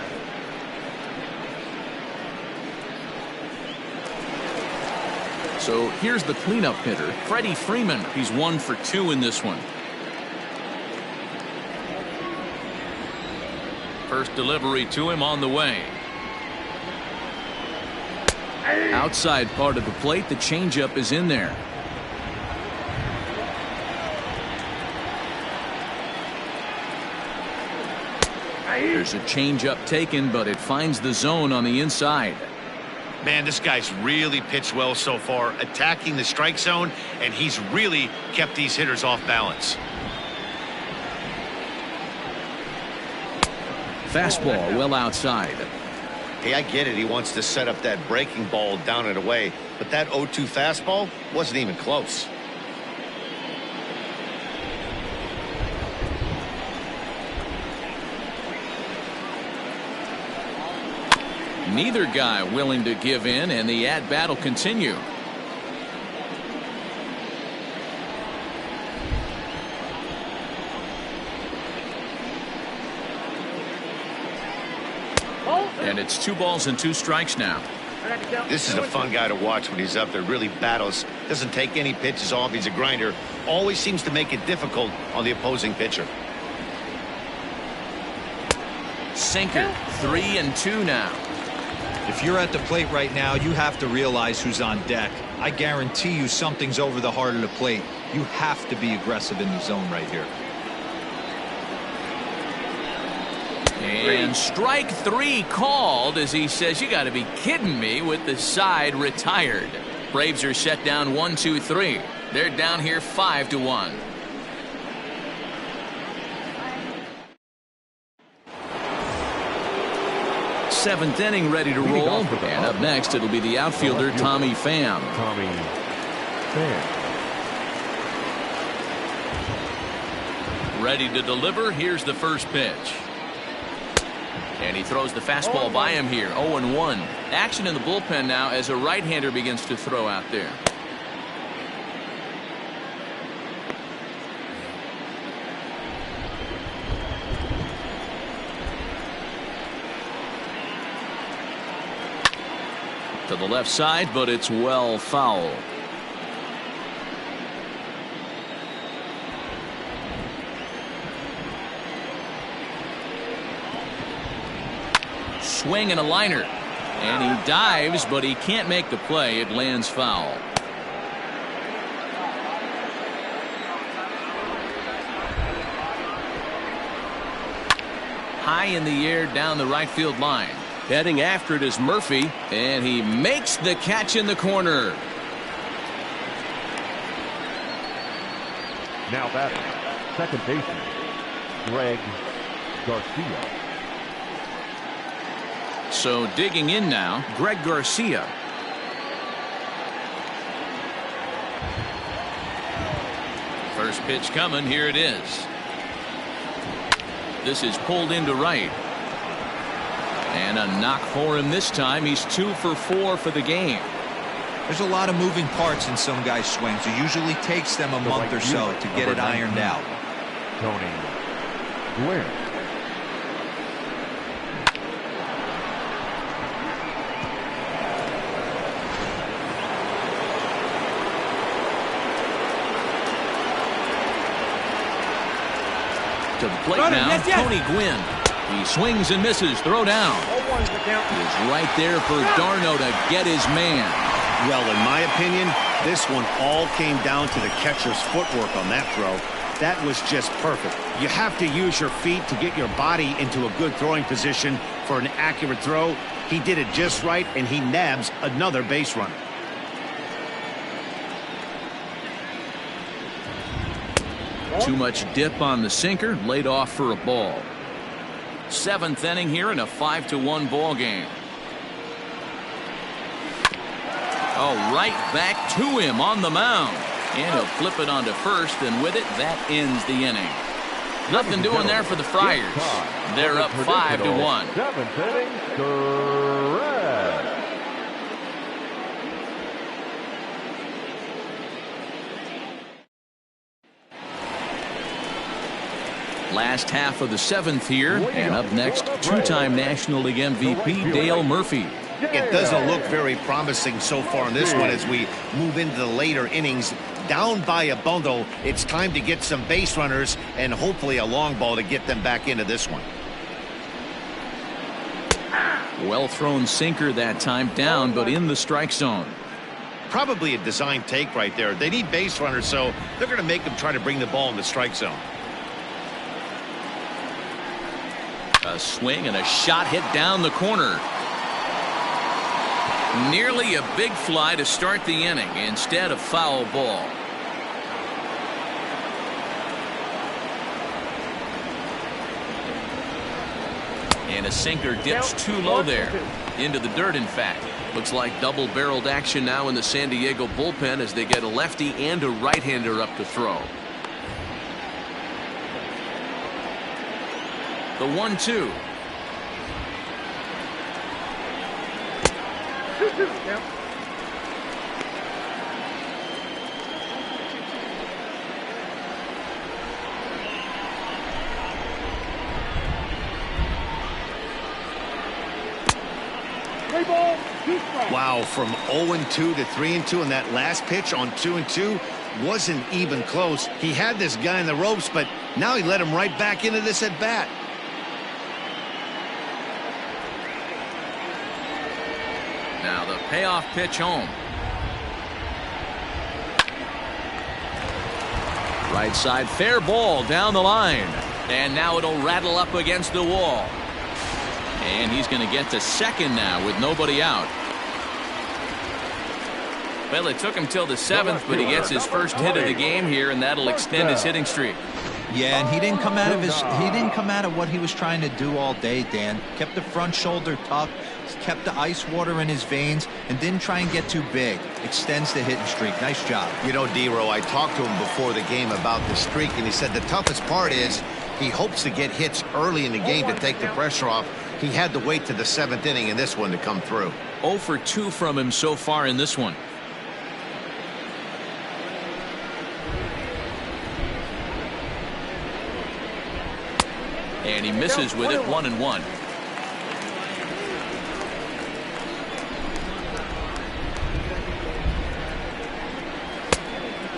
So here's the cleanup hitter, Freddie Freeman. He's 1 for 2 in this one. First delivery to him on the way. Outside part of the plate, the changeup is in there. There's a changeup taken, but it finds the zone on the inside. Man, this guy's really pitched well so far, attacking the strike zone, and he's really kept these hitters off balance. Fastball well outside. Hey, I get it. He wants to set up that breaking ball down and away, but that 0-2 fastball wasn't even close. Neither guy willing to give in, and the at-bat will continue. And it's 2 balls and 2 strikes now. This is a fun guy to watch when he's up there. Really battles. Doesn't take any pitches off. He's a grinder. Always seems to make it difficult on the opposing pitcher. Sinker. 3-2 now. If you're at the plate right now, you have to realize who's on deck. I guarantee you something's over the heart of the plate. You have to be aggressive in the zone right here. And strike 3 called as he says, you got to be kidding me, with the side retired. Braves are set down 1-2-3. They're down here 5-1. Seventh inning ready to roll. And up next, it'll be the outfielder, Tommy Pham. Ready to deliver. Here's the first pitch. And he throws the fastball by him here. 0-1. Action in the bullpen now as a right-hander begins to throw out there. To the left side, but it's well foul. Swing and a liner, and he dives, but he can't make the play. It lands foul. High in the air down the right field line. Heading after it is Murphy, and he makes the catch in the corner. Now batting, second baseman, Garcia. So digging in now, Garcia. First pitch coming, here it is. This is pulled into right. And a knock for him this time. He's 2 for 4 for the game. There's a lot of moving parts in some guys' swings. It usually takes them a month or so to get it ironed out. To the plate now, Tony Gwynn. He swings and misses. Throw down. He's right there for d'Arnaud to get his man. Well, in my opinion, this one all came down to the catcher's footwork on that throw. That was just perfect. You have to use your feet to get your body into a good throwing position for an accurate throw. He did it just right, and he nabs another base runner. Too much dip on the sinker, laid off for a ball. 7th inning here in a 5-1 ball game. Oh, right back to him on the mound. And he'll flip it onto first, and with it, that ends the inning. Nothing doing there for the Friars. They're up 5-1. 7th inning, correct. Last half of the 7th here, and up next, 2-time National League MVP Dale Murphy. It doesn't look very promising so far in this one as we move into the later innings. Down by a bundle, it's time to get some base runners and hopefully a long ball to get them back into this one. Well thrown sinker that time, down but in the strike zone. Probably a design take right there. They need base runners, so they're going to make them try to bring the ball in the strike zone. A swing and a shot hit down the corner. Nearly a big fly to start the inning. Instead, a foul ball. And a sinker dips too low there. Into the dirt, in fact. Looks like double-barreled action now in the San Diego bullpen as they get a lefty and a right-hander up to throw. The 1-2. Wow, from 0-2 to 3-2, and that last pitch on 2-2 wasn't even close. He had this guy in the ropes, but now he let him right back into this at bat. Now the payoff pitch home. Right side, fair ball down the line. And now it'll rattle up against the wall. And he's going to get to second now with nobody out. Well, it took him till the 7th, but he gets his first hit of the game here, and that'll extend his hitting streak. Yeah, and he didn't come out of what he was trying to do all day, Dan. Kept the front shoulder tucked, kept the ice water in his veins, and didn't try and get too big. Extends the hitting streak. Nice job. You know, D-Row, I talked to him before the game about the streak, and he said the toughest part is he hopes to get hits early in the game to take the pressure off. He had to wait to the 7th inning in this one to come through. 0 for 2 from him so far in this one. And he misses with it, 1-1.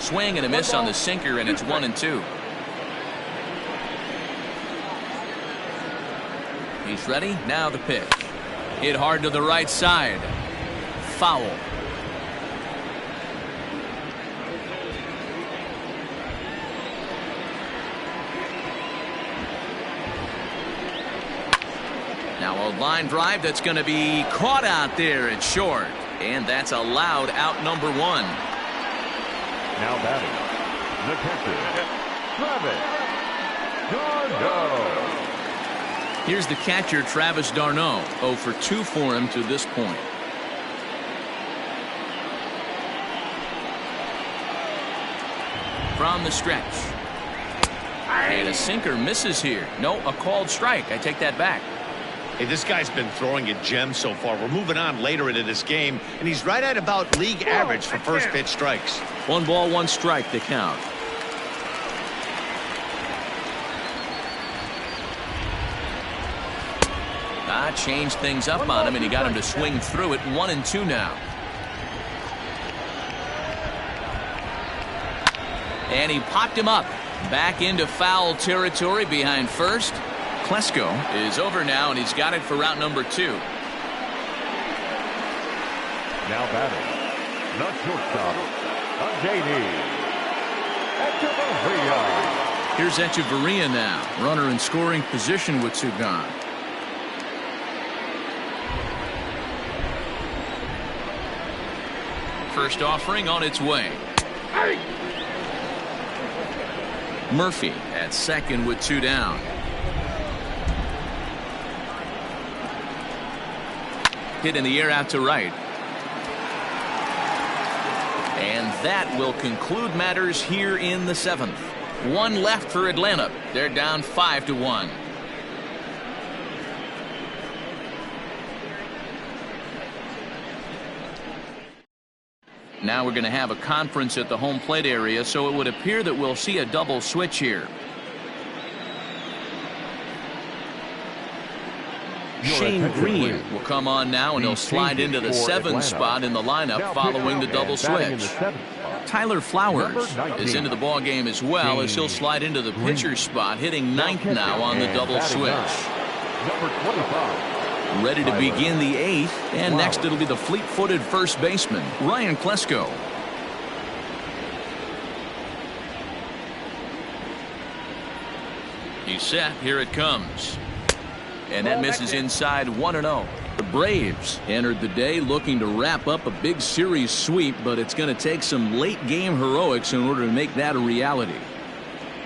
Swing and a miss on the sinker, and it's 1-2. He's ready. Now the pitch. Hit hard to the right side. Foul. Now a line drive that's going to be caught out there at short. And that's allowed out number 1. Now batting, the catcher, Travis d'Arnaud. Here's the catcher, Travis d'Arnaud. 0 for 2 for him to this point. From the stretch. And a sinker misses here. No, a called strike. I take that back. Hey, this guy's been throwing a gem so far. We're moving on later into this game, and he's right at about league average for first pitch strikes. 1 ball, 1 strike to count. Changed things up on him, and he got him to swing through it. 1-2 now. And he popped him up. Back into foul territory behind first. Klesko is over now, and he's got it for route number 2. Now batting, the shortstop, Echeverria. Here's Echeverria now. Runner in scoring position with 2 gone. First offering on its way. Murphy at second with 2 down. Hit in the air out to right. And that will conclude matters here in the 7th. 1 left for Atlanta. They're down 5-1. Now we're going to have a conference at the home plate area, so it would appear that we'll see a double switch here. Shane Green will come on now, and he'll slide into the 7th spot in the lineup following the double switch. Tyler Flowers is into the ball game as well, as he'll slide into the pitcher's spot, hitting 9th now on the double switch. Number 25. Ready to begin the 8th, and next it'll be the fleet-footed first baseman, Ryan Klesko. He's set. Here it comes. And that misses inside 1-0. The Braves entered the day looking to wrap up a big series sweep, but it's going to take some late-game heroics in order to make that a reality.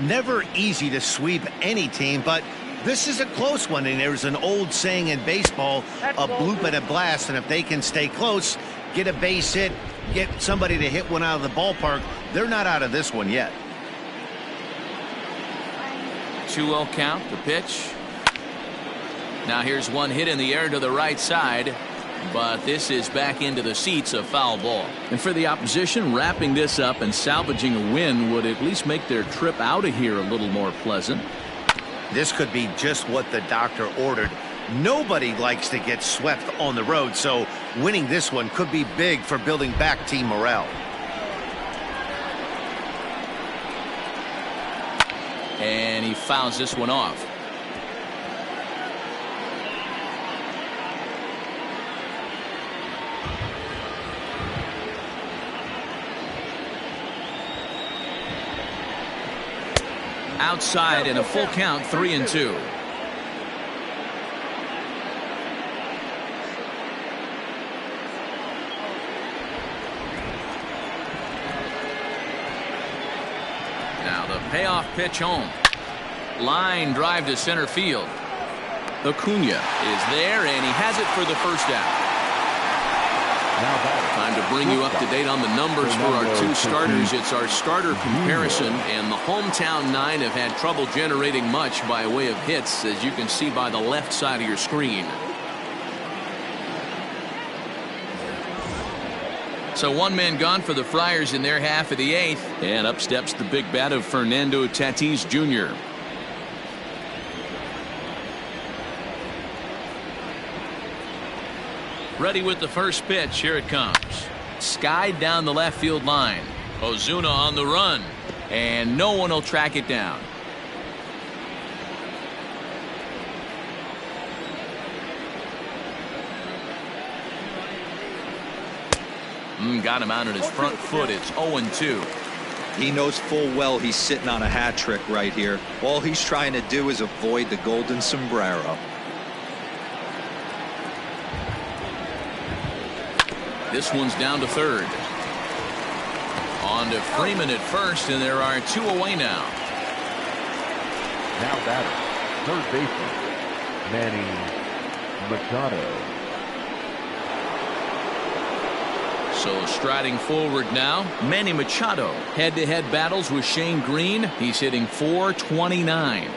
Never easy to sweep any team, but this is a close one, and there's an old saying in baseball, a bloop and a blast, and if they can stay close, get a base hit, get somebody to hit one out of the ballpark, they're not out of this one yet. 2-0 count, the pitch. Now here's one hit in the air to the right side, but this is back into the seats, a foul ball. And for the opposition, wrapping this up and salvaging a win would at least make their trip out of here a little more pleasant. This could be just what the doctor ordered. Nobody likes to get swept on the road, so winning this one could be big for building back team morale. And he fouls this one off. Outside and a full count, 3-2. Now the payoff pitch home. Line drive to center field. Acuna is there, and he has it for the first out. Time to bring you up to date on the numbers for our 2 starters. It's our starter comparison, and the hometown 9 have had trouble generating much by way of hits, as you can see by the left side of your screen. So 1 man gone for the Friars in their half of the 8th, and up steps the big bat of Fernando Tatis Jr. Ready with the first pitch. Here it comes. Skied down the left field line. Ozuna on the run, and no one will track it down. Got him out on his front foot. It's 0-2. He knows full well he's sitting on a hat trick right here. All he's trying to do is avoid the golden sombrero. This one's down to third. On to Freeman at first, and there are 2 away now. Now batter, third baseman, Manny Machado. So striding forward now, Manny Machado. Head-to-head battles with Shane Green. He's hitting .429.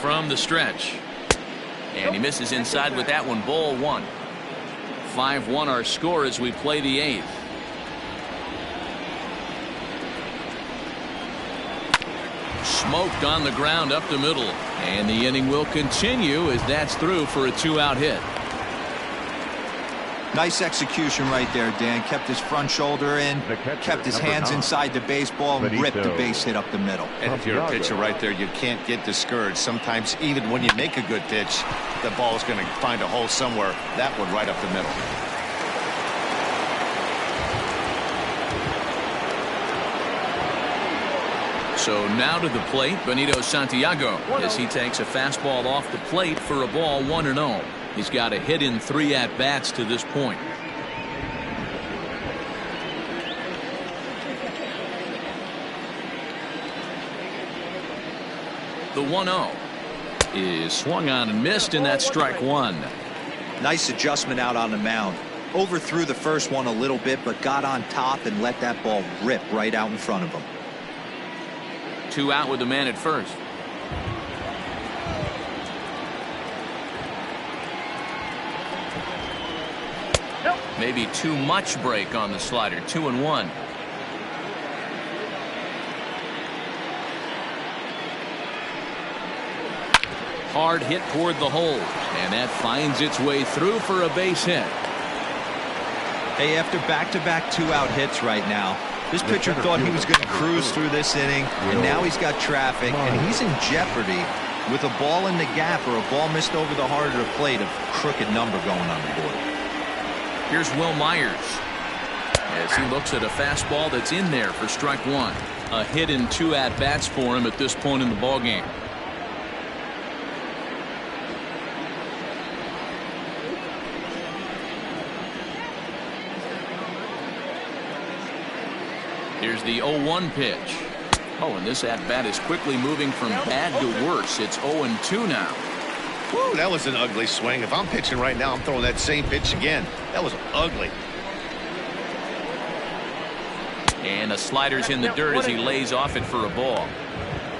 From the stretch, and he misses inside with that one. Ball 1. 5-1 our score as we play the 8th. Smoked on the ground up the middle, and the inning will continue as that's through for a 2-out hit. Nice execution right there, Dan. Kept his front shoulder in, kept his hands inside the baseball, and ripped the base hit up the middle. And if you're a pitcher right there, you can't get discouraged. Sometimes even when you make a good pitch, the ball is going to find a hole somewhere. That one right up the middle. So now to the plate, Benito Santiago, as he takes a fastball off the plate for a ball 1-0. He's got a hit in 3 at-bats to this point. The 1-0 is swung on and missed, and that's strike 1. Nice adjustment out on the mound. Overthrew the first one a little bit, but got on top and let that ball rip right out in front of him. 2 out with the man at first. Maybe too much break on the slider. 2-1. Hard hit toward the hole, and that finds its way through for a base hit. Hey, after back-to-back 2-out hits right now, this pitcher thought he was going to cruise through this inning, and now he's got traffic, and he's in jeopardy with a ball in the gap or a ball missed over the heart of the plate, a crooked number going on the board. Here's Will Myers as he looks at a fastball that's in there for strike 1. A hit in 2 at-bats for him at this point in the ballgame. Here's the 0-1 pitch. Oh, and this at-bat is quickly moving from bad to worse. It's 0-2 now. Woo, that was an ugly swing. If I'm pitching right now, I'm throwing that same pitch again. That was ugly. And a slider's in the dirt as he lays off it for a ball.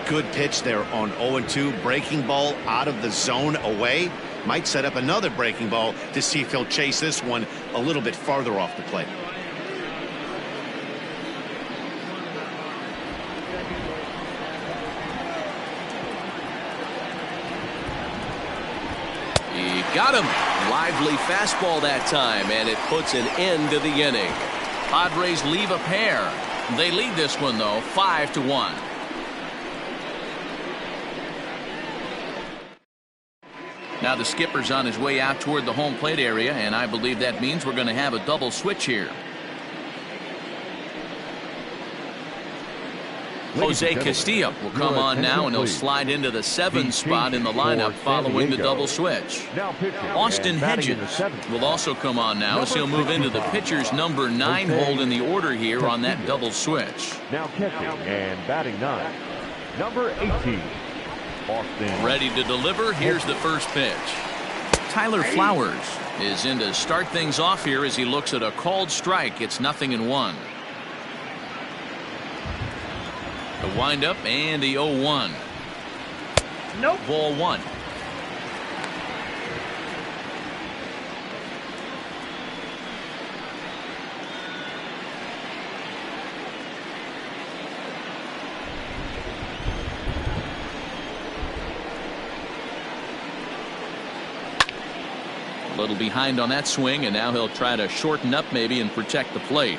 Good pitch there on 0-2. Breaking ball out of the zone away. Might set up another breaking ball to see if he'll chase this one a little bit farther off the plate. Got him. Lively fastball that time, and it puts an end to the inning. Padres leave a pair. They lead this one, though, 5-1. Now the skipper's on his way out toward the home plate area, and I believe that means we're going to have a double switch here. Jose Castillo will come on now, and he'll slide into the 7 spot in the lineup following the double switch. Austin Hedges will also come on now, as he'll move into the pitcher's number 9 hold in the order here on that double switch. Now catching and batting 9, number 18, Austin. Ready to deliver. Here's the first pitch. Tyler Flowers is in to start things off here as he looks at a called strike. It's 0-1. The windup and the 0-1. Nope. Ball 1. A little behind on that swing, and now he'll try to shorten up maybe and protect the plate.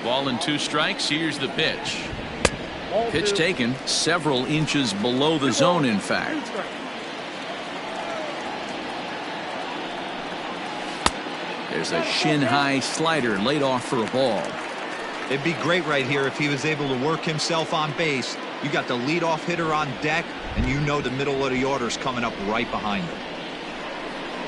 Ball and 2 strikes. Here's the pitch. Pitch taken several inches below the zone, in fact. There's a shin-high slider laid off for a ball. It'd be great right here if he was able to work himself on base. You got the leadoff hitter on deck, and you know the middle of the order's coming up right behind him.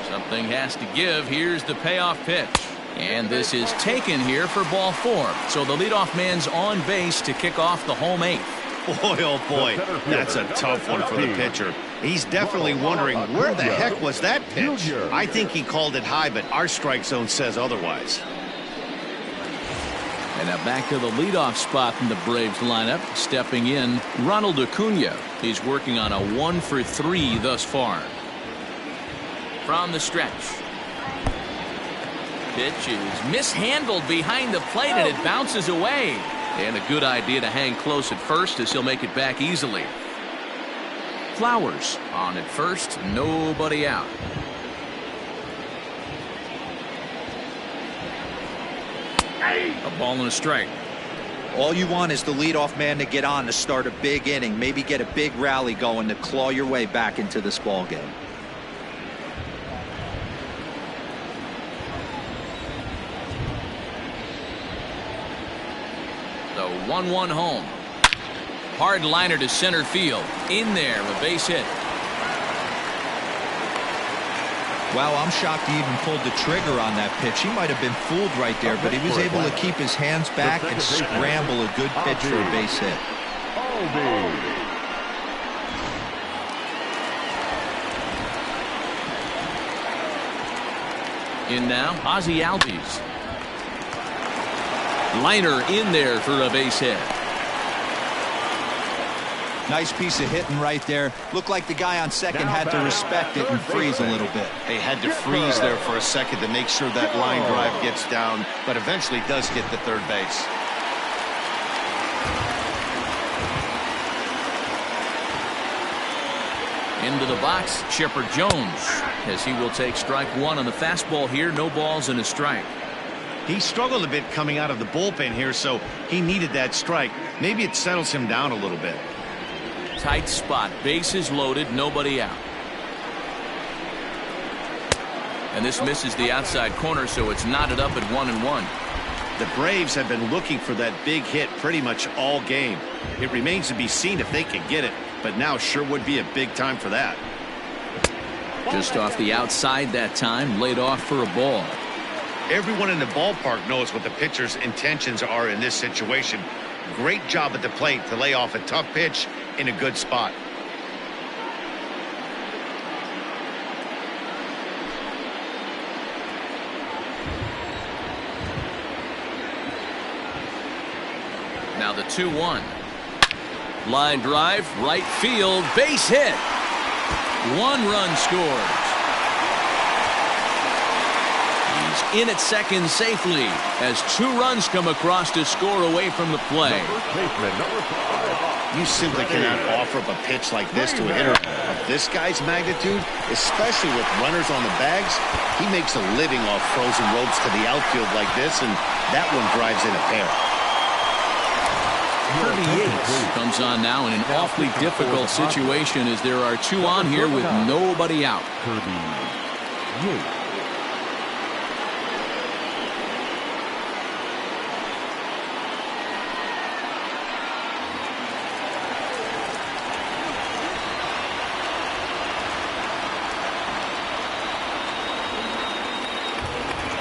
Something has to give. Here's the payoff pitch. And this is taken here for ball 4. So the leadoff man's on base to kick off the home 8th. Boy, oh boy, that's a tough one for the pitcher. He's definitely wondering, where the heck was that pitch? I think he called it high, but our strike zone says otherwise. And now back to the leadoff spot in the Braves lineup. Stepping in, Ronald Acuna. He's working on a 1-for-3 thus far. From the stretch. Pitch is mishandled behind the plate, and it bounces away. And a good idea to hang close at first, as he'll make it back easily. Flowers on at first, nobody out. A ball and a strike. All you want is the leadoff man to get on to start a big inning, maybe get a big rally going to claw your way back into this ball game. The 1-1 home. Hard liner to center field. In there, a base hit. Wow, I'm shocked he even pulled the trigger on that pitch. He might have been fooled right there, but he was able to keep his hands back and scramble a good pitch for a base hit. In now, Ozzie Albies. Liner in there for a base hit. Nice piece of hitting right there. Looked like the guy on second had to respect it and freeze a little bit. They had to freeze there for a second to make sure that line drive gets down, but eventually does get to third base. Into the box, Chipper Jones, as he will take strike one on the fastball here. No balls and a strike. He struggled a bit coming out of the bullpen here, so he needed that strike. Maybe it settles him down a little bit. Tight spot, bases loaded, nobody out. And this misses the outside corner, so it's knotted up at 1-1. The Braves have been looking for that big hit pretty much all game. It remains to be seen if they can get it, but now sure would be a big time for that. Just off the outside that time, laid off for a ball. Everyone in the ballpark knows what the pitcher's intentions are in this situation. Great job at the plate to lay off a tough pitch in a good spot. Now the 2-1. Line drive, right field, base hit. 1 run scores. He's in at second safely as 2 runs come across to score away from the play. You simply cannot offer up a pitch like this to a hitter of this guy's magnitude, especially with runners on the bags. He makes a living off frozen ropes to the outfield like this, and that one drives in a pair. Kirby Yates comes on now in an awfully difficult situation as there are 2 on here with nobody out. Kirby Yates.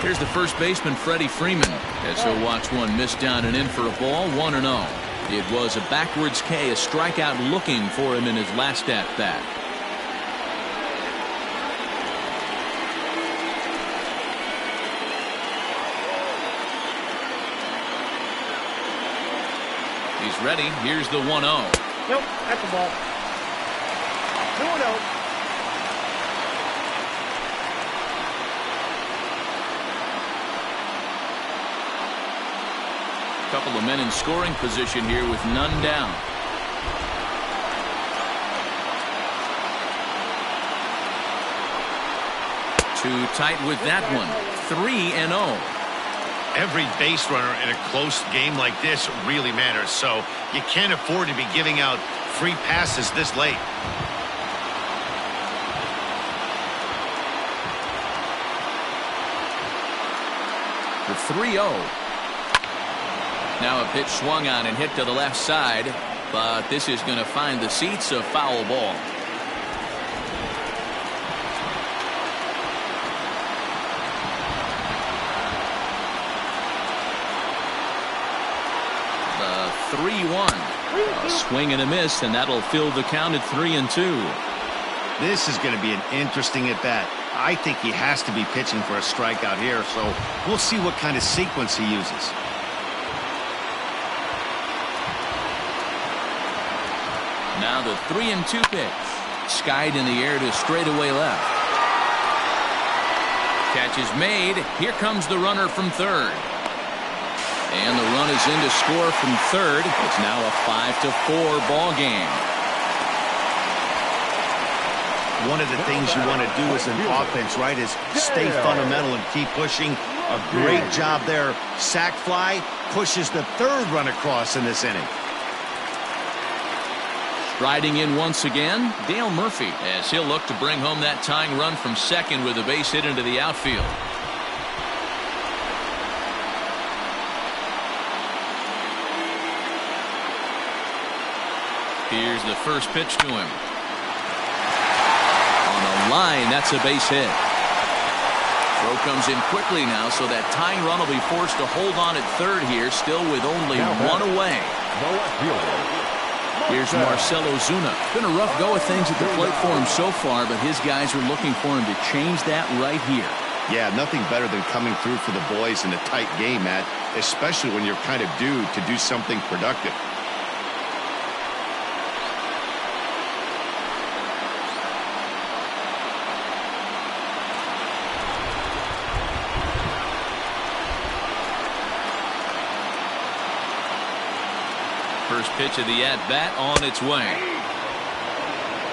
Here's the first baseman, Freddie Freeman, as he'll watch one miss down and in for a ball, 1-0. It was a backwards K, a strikeout looking for him in his last at-bat. He's ready. Here's the 1-0. Nope, that's the ball. 2-0. Couple of men in scoring position here with none down. Too tight with that one. 3-0. Every base runner in a close game like this really matters, so you can't afford to be giving out free passes this late. The 3-0. Now a pitch swung on and hit to the left side, but this is going to find the seats, a foul ball. The 3-1. A swing and a miss, and that'll fill the count at 3-2. This is going to be an interesting at-bat. I think he has to be pitching for a strikeout here, so we'll see what kind of sequence he uses. Now the 3-2 pitch. Skied in the air to straightaway left. Catch is made. Here comes the runner from third. And the run is in to score from third. It's now a 5-4 ball game. one of the things you want to do as an offense, right, is stay fundamental and keep pushing. A great job there. Sac fly pushes the third run across in this inning. Striding in once again, Dale Murphy, as he'll look to bring home that tying run from second with a base hit into the outfield. Here's the first pitch to him. On a line, that's a base hit. Throw comes in quickly now, so that tying run will be forced to hold on at third here, still with only one away. Here's Marcell Ozuna. Been a rough go of things at the plate for him so far, but his guys are looking for him to change that right here. Yeah, nothing better than coming through for the boys in a tight game, Matt, especially when you're kind of due to do something productive. First pitch of the at-bat on its way.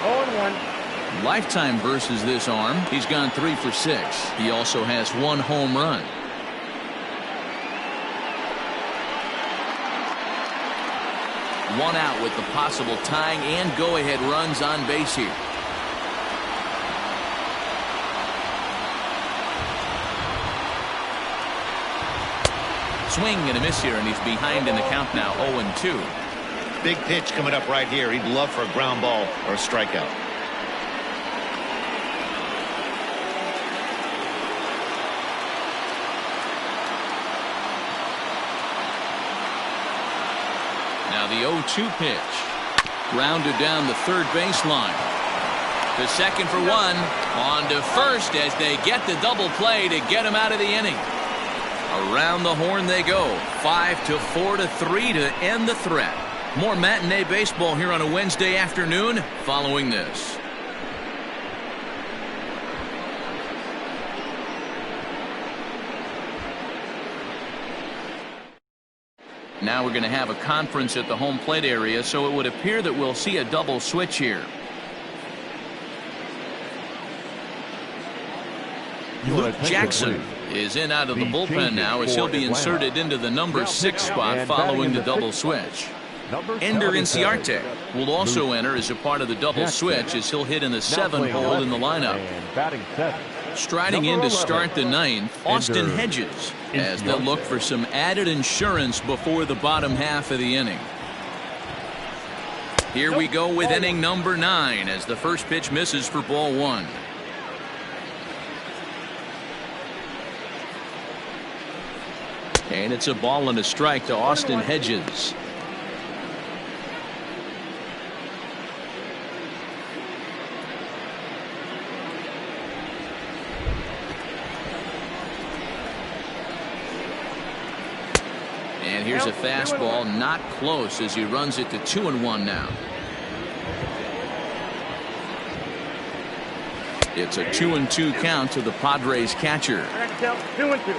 0-1. Lifetime versus this arm. He's gone 3 for 6. He also has 1 home run. One out with the possible tying and go-ahead runs on base here. Swing and a miss here, and he's behind in the count now, 0-2. Big pitch coming up right here. He'd love for a ground ball or a strikeout. Now the 0-2 pitch. Grounded down the third baseline. To second for 1. On to first as they get the double play to get him out of the inning. Around the horn they go. 5-4-3 to end the threat. More matinee baseball here on a Wednesday afternoon following this. Now we're going to have a conference at the home plate area, so it would appear that we'll see a double switch here. Luke Jackson is in out of the bullpen now as he'll be inserted into the number 6 spot following the double switch. Ender Inciarte will also enter as a part of the double switch as he'll hit in the 7 hole in the lineup. Striding in to start the 9th, Austin Hedges, as they'll look for some added insurance before the bottom half of the inning. Here we go with inning number 9 as the first pitch misses for ball 1. And it's a ball and a strike to Austin Hedges. And here's a fastball not close as he runs it to 2-1 now. It's a 2-2 count to the Padres catcher. 2-2.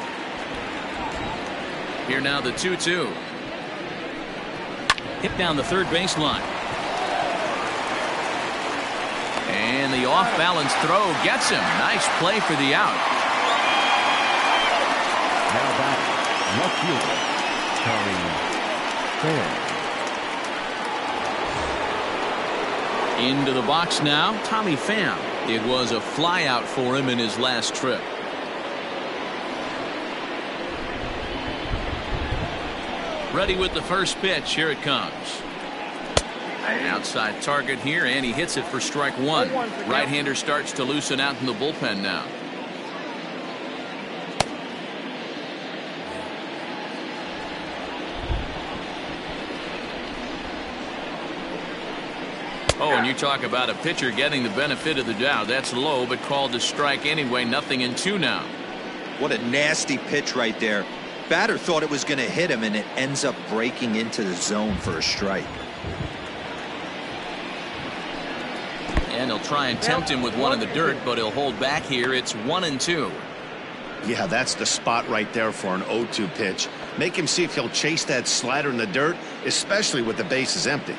Here now the 2-2. Hit down the third baseline. And the off-balance throw gets him. Nice play for the out. Now back, left fielder, Tommy Pham. Into the box now, Tommy Pham. It was a flyout for him in his last trip. Ready with the first pitch. Here it comes. Outside target here, and he hits it for strike 1. Right-hander starts to loosen out in the bullpen now. Oh, and you talk about a pitcher getting the benefit of the doubt. That's low, but called a strike anyway. 0-2 now. What a nasty pitch right there. Batter thought it was going to hit him, and it ends up breaking into the zone for a strike. And he'll try and tempt him with one in the dirt, but he'll hold back here. It's 1-2. Yeah, that's the spot right there for an 0-2 pitch. Make him see if he'll chase that slider in the dirt, especially with the bases empty.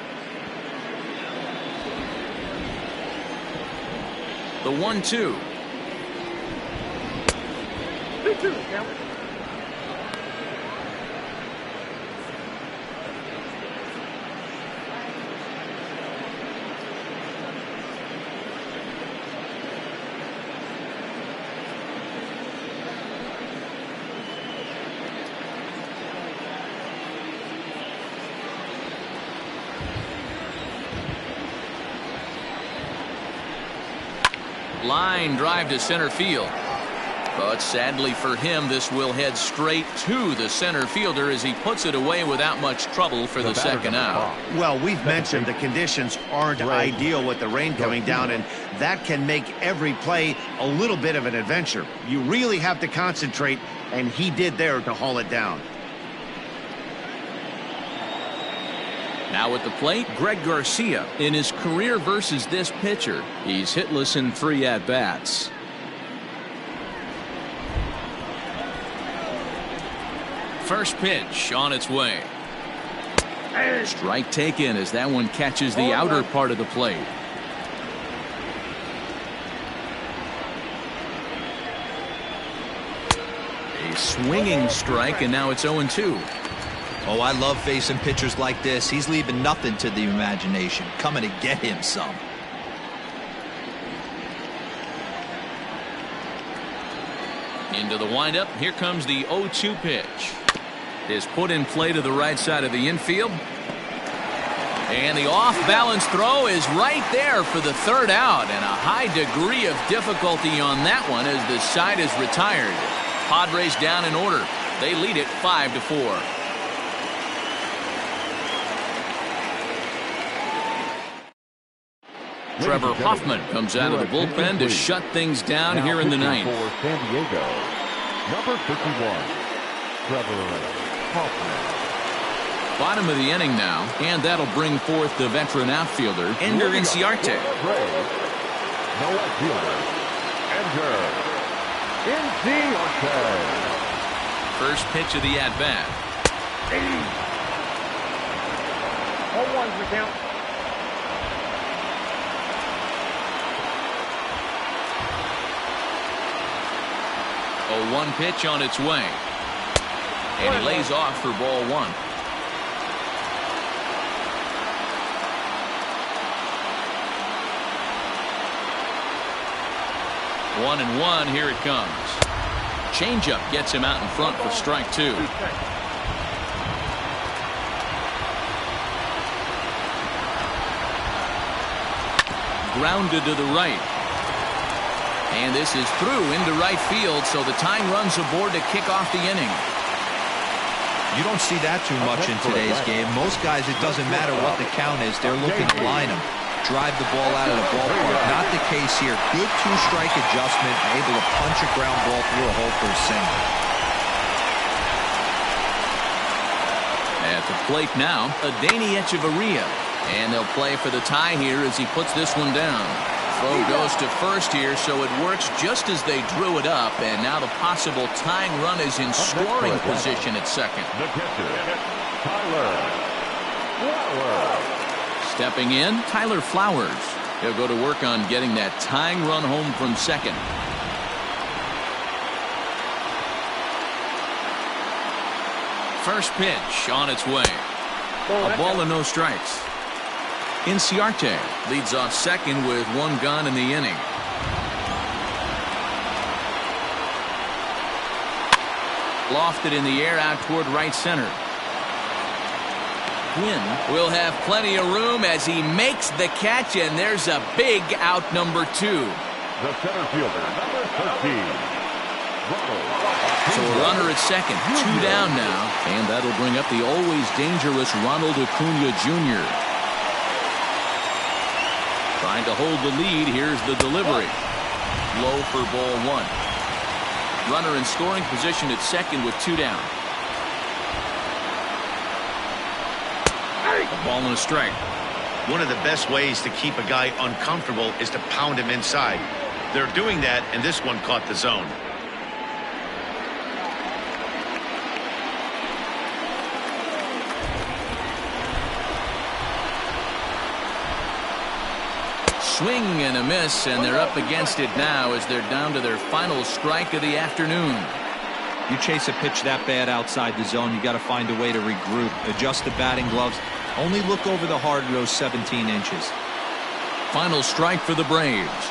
The 1-2. 2-2, count. Line drive to center field. But sadly for him, this will head straight to the center fielder as he puts it away without much trouble for the second out. Well, we've mentioned the conditions aren't ideal with the rain coming down, and that can make every play a little bit of an adventure. You really have to concentrate, and he did there to haul it down. Now at the plate, Greg Garcia. In his career versus this pitcher, he's hitless in 3 at-bats. First pitch on its way. Strike taken as that one catches the outer part of the plate. A swinging strike, and now it's 0-2. Oh, I love facing pitchers like this. He's leaving nothing to the imagination. Coming to get him some. Into the windup. Here comes the 0-2 pitch. Is put in play to the right side of the infield. And the off-balance throw is right there for the third out. And a high degree of difficulty on that one as the side is retired. Padres down in order. They lead it 5-4. Trevor Hoffman comes out of the bullpen to shut things down here in the ninth. For San Diego, number 51, Trevor Hoffman. Bottom of the inning now, and that'll bring forth the veteran outfielder, Ender Inciarte. The left fielder, Ender Inciarte. First pitch of the at-bat. 0-1 for count. A 1 pitch on its way. And he lays off for ball 1. One and one, here it comes. Changeup gets him out in front for strike 2. Grounded to the right. And this is through into right field, so the tying runs aboard to kick off the inning. You don't see that too much in today's game. Most guys, it doesn't matter what the count is. They're looking to line them, drive the ball out of the ballpark. Not the case here. Good 2-strike adjustment, able to punch a ground ball through a hole for a single. At the plate now, Adeiny Echeverria. And they'll play for the tie here as he puts this one down. Throw goes to first here, so it works just as they drew it up, and now the possible tying run is in scoring position at second. The catcher, Tyler Flowers. Stepping in, Tyler Flowers. He'll go to work on getting that tying run home from second. First pitch on its way. A ball and no strikes. Inciarte leads off second with 1 gone in the inning. Lofted in the air out toward right center. Quinn will have plenty of room as he makes the catch, and there's a big out number 2. The center fielder, number 13, Ronald. So a runner at second, 2 down now, and that'll bring up the always dangerous Ronald Acuna Jr. Trying to hold the lead. Here's the delivery. Low for ball 1. Runner in scoring position at second with 2 down. A ball and a strike. One of the best ways to keep a guy uncomfortable is to pound him inside. They're doing that, and this one caught the zone. Swing and a miss, and they're up against it now as they're down to their final strike of the afternoon. You chase a pitch that bad outside the zone, you got to find a way to regroup, adjust the batting gloves, only look over the hard row 17 inches. Final strike for the Braves.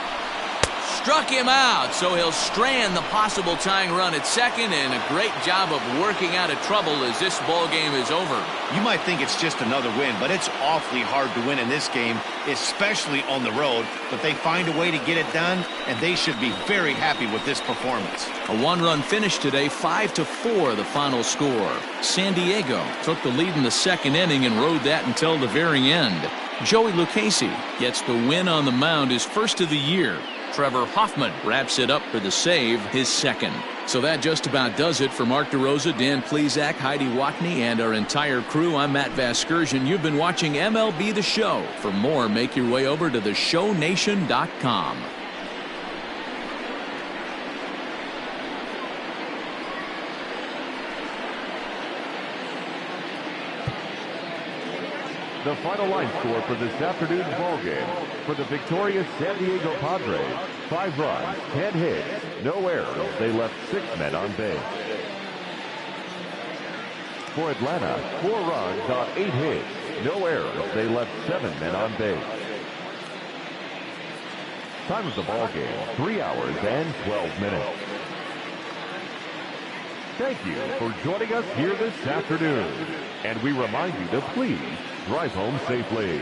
Struck him out, so he'll strand the possible tying run at second, and a great job of working out of trouble as this ball game is over. You might think it's just another win, but it's awfully hard to win in this game, especially on the road. But they find a way to get it done, and they should be very happy with this performance. A one-run finish today, 5-4 the final score. San Diego took the lead in the second inning and rode that until the very end. Joey Lucchesi gets the win on the mound, his first of the year. Trevor Hoffman wraps it up for the save, his second. So that just about does it for Mark DeRosa, Dan Plesac, Heidi Watney, and our entire crew. I'm Matt Vasgersian. You've been watching MLB The Show. For more, make your way over to theshownation.com. The final line score for this afternoon's ballgame for the victorious San Diego Padres: 5 runs, 10 hits, no errors. They left 6 men on base. For Atlanta, 4 runs on 8 hits, no errors. They left 7 men on base. Time of the ballgame: 3 hours and 12 minutes. Thank you for joining us here this afternoon, and we remind you to please drive home safely.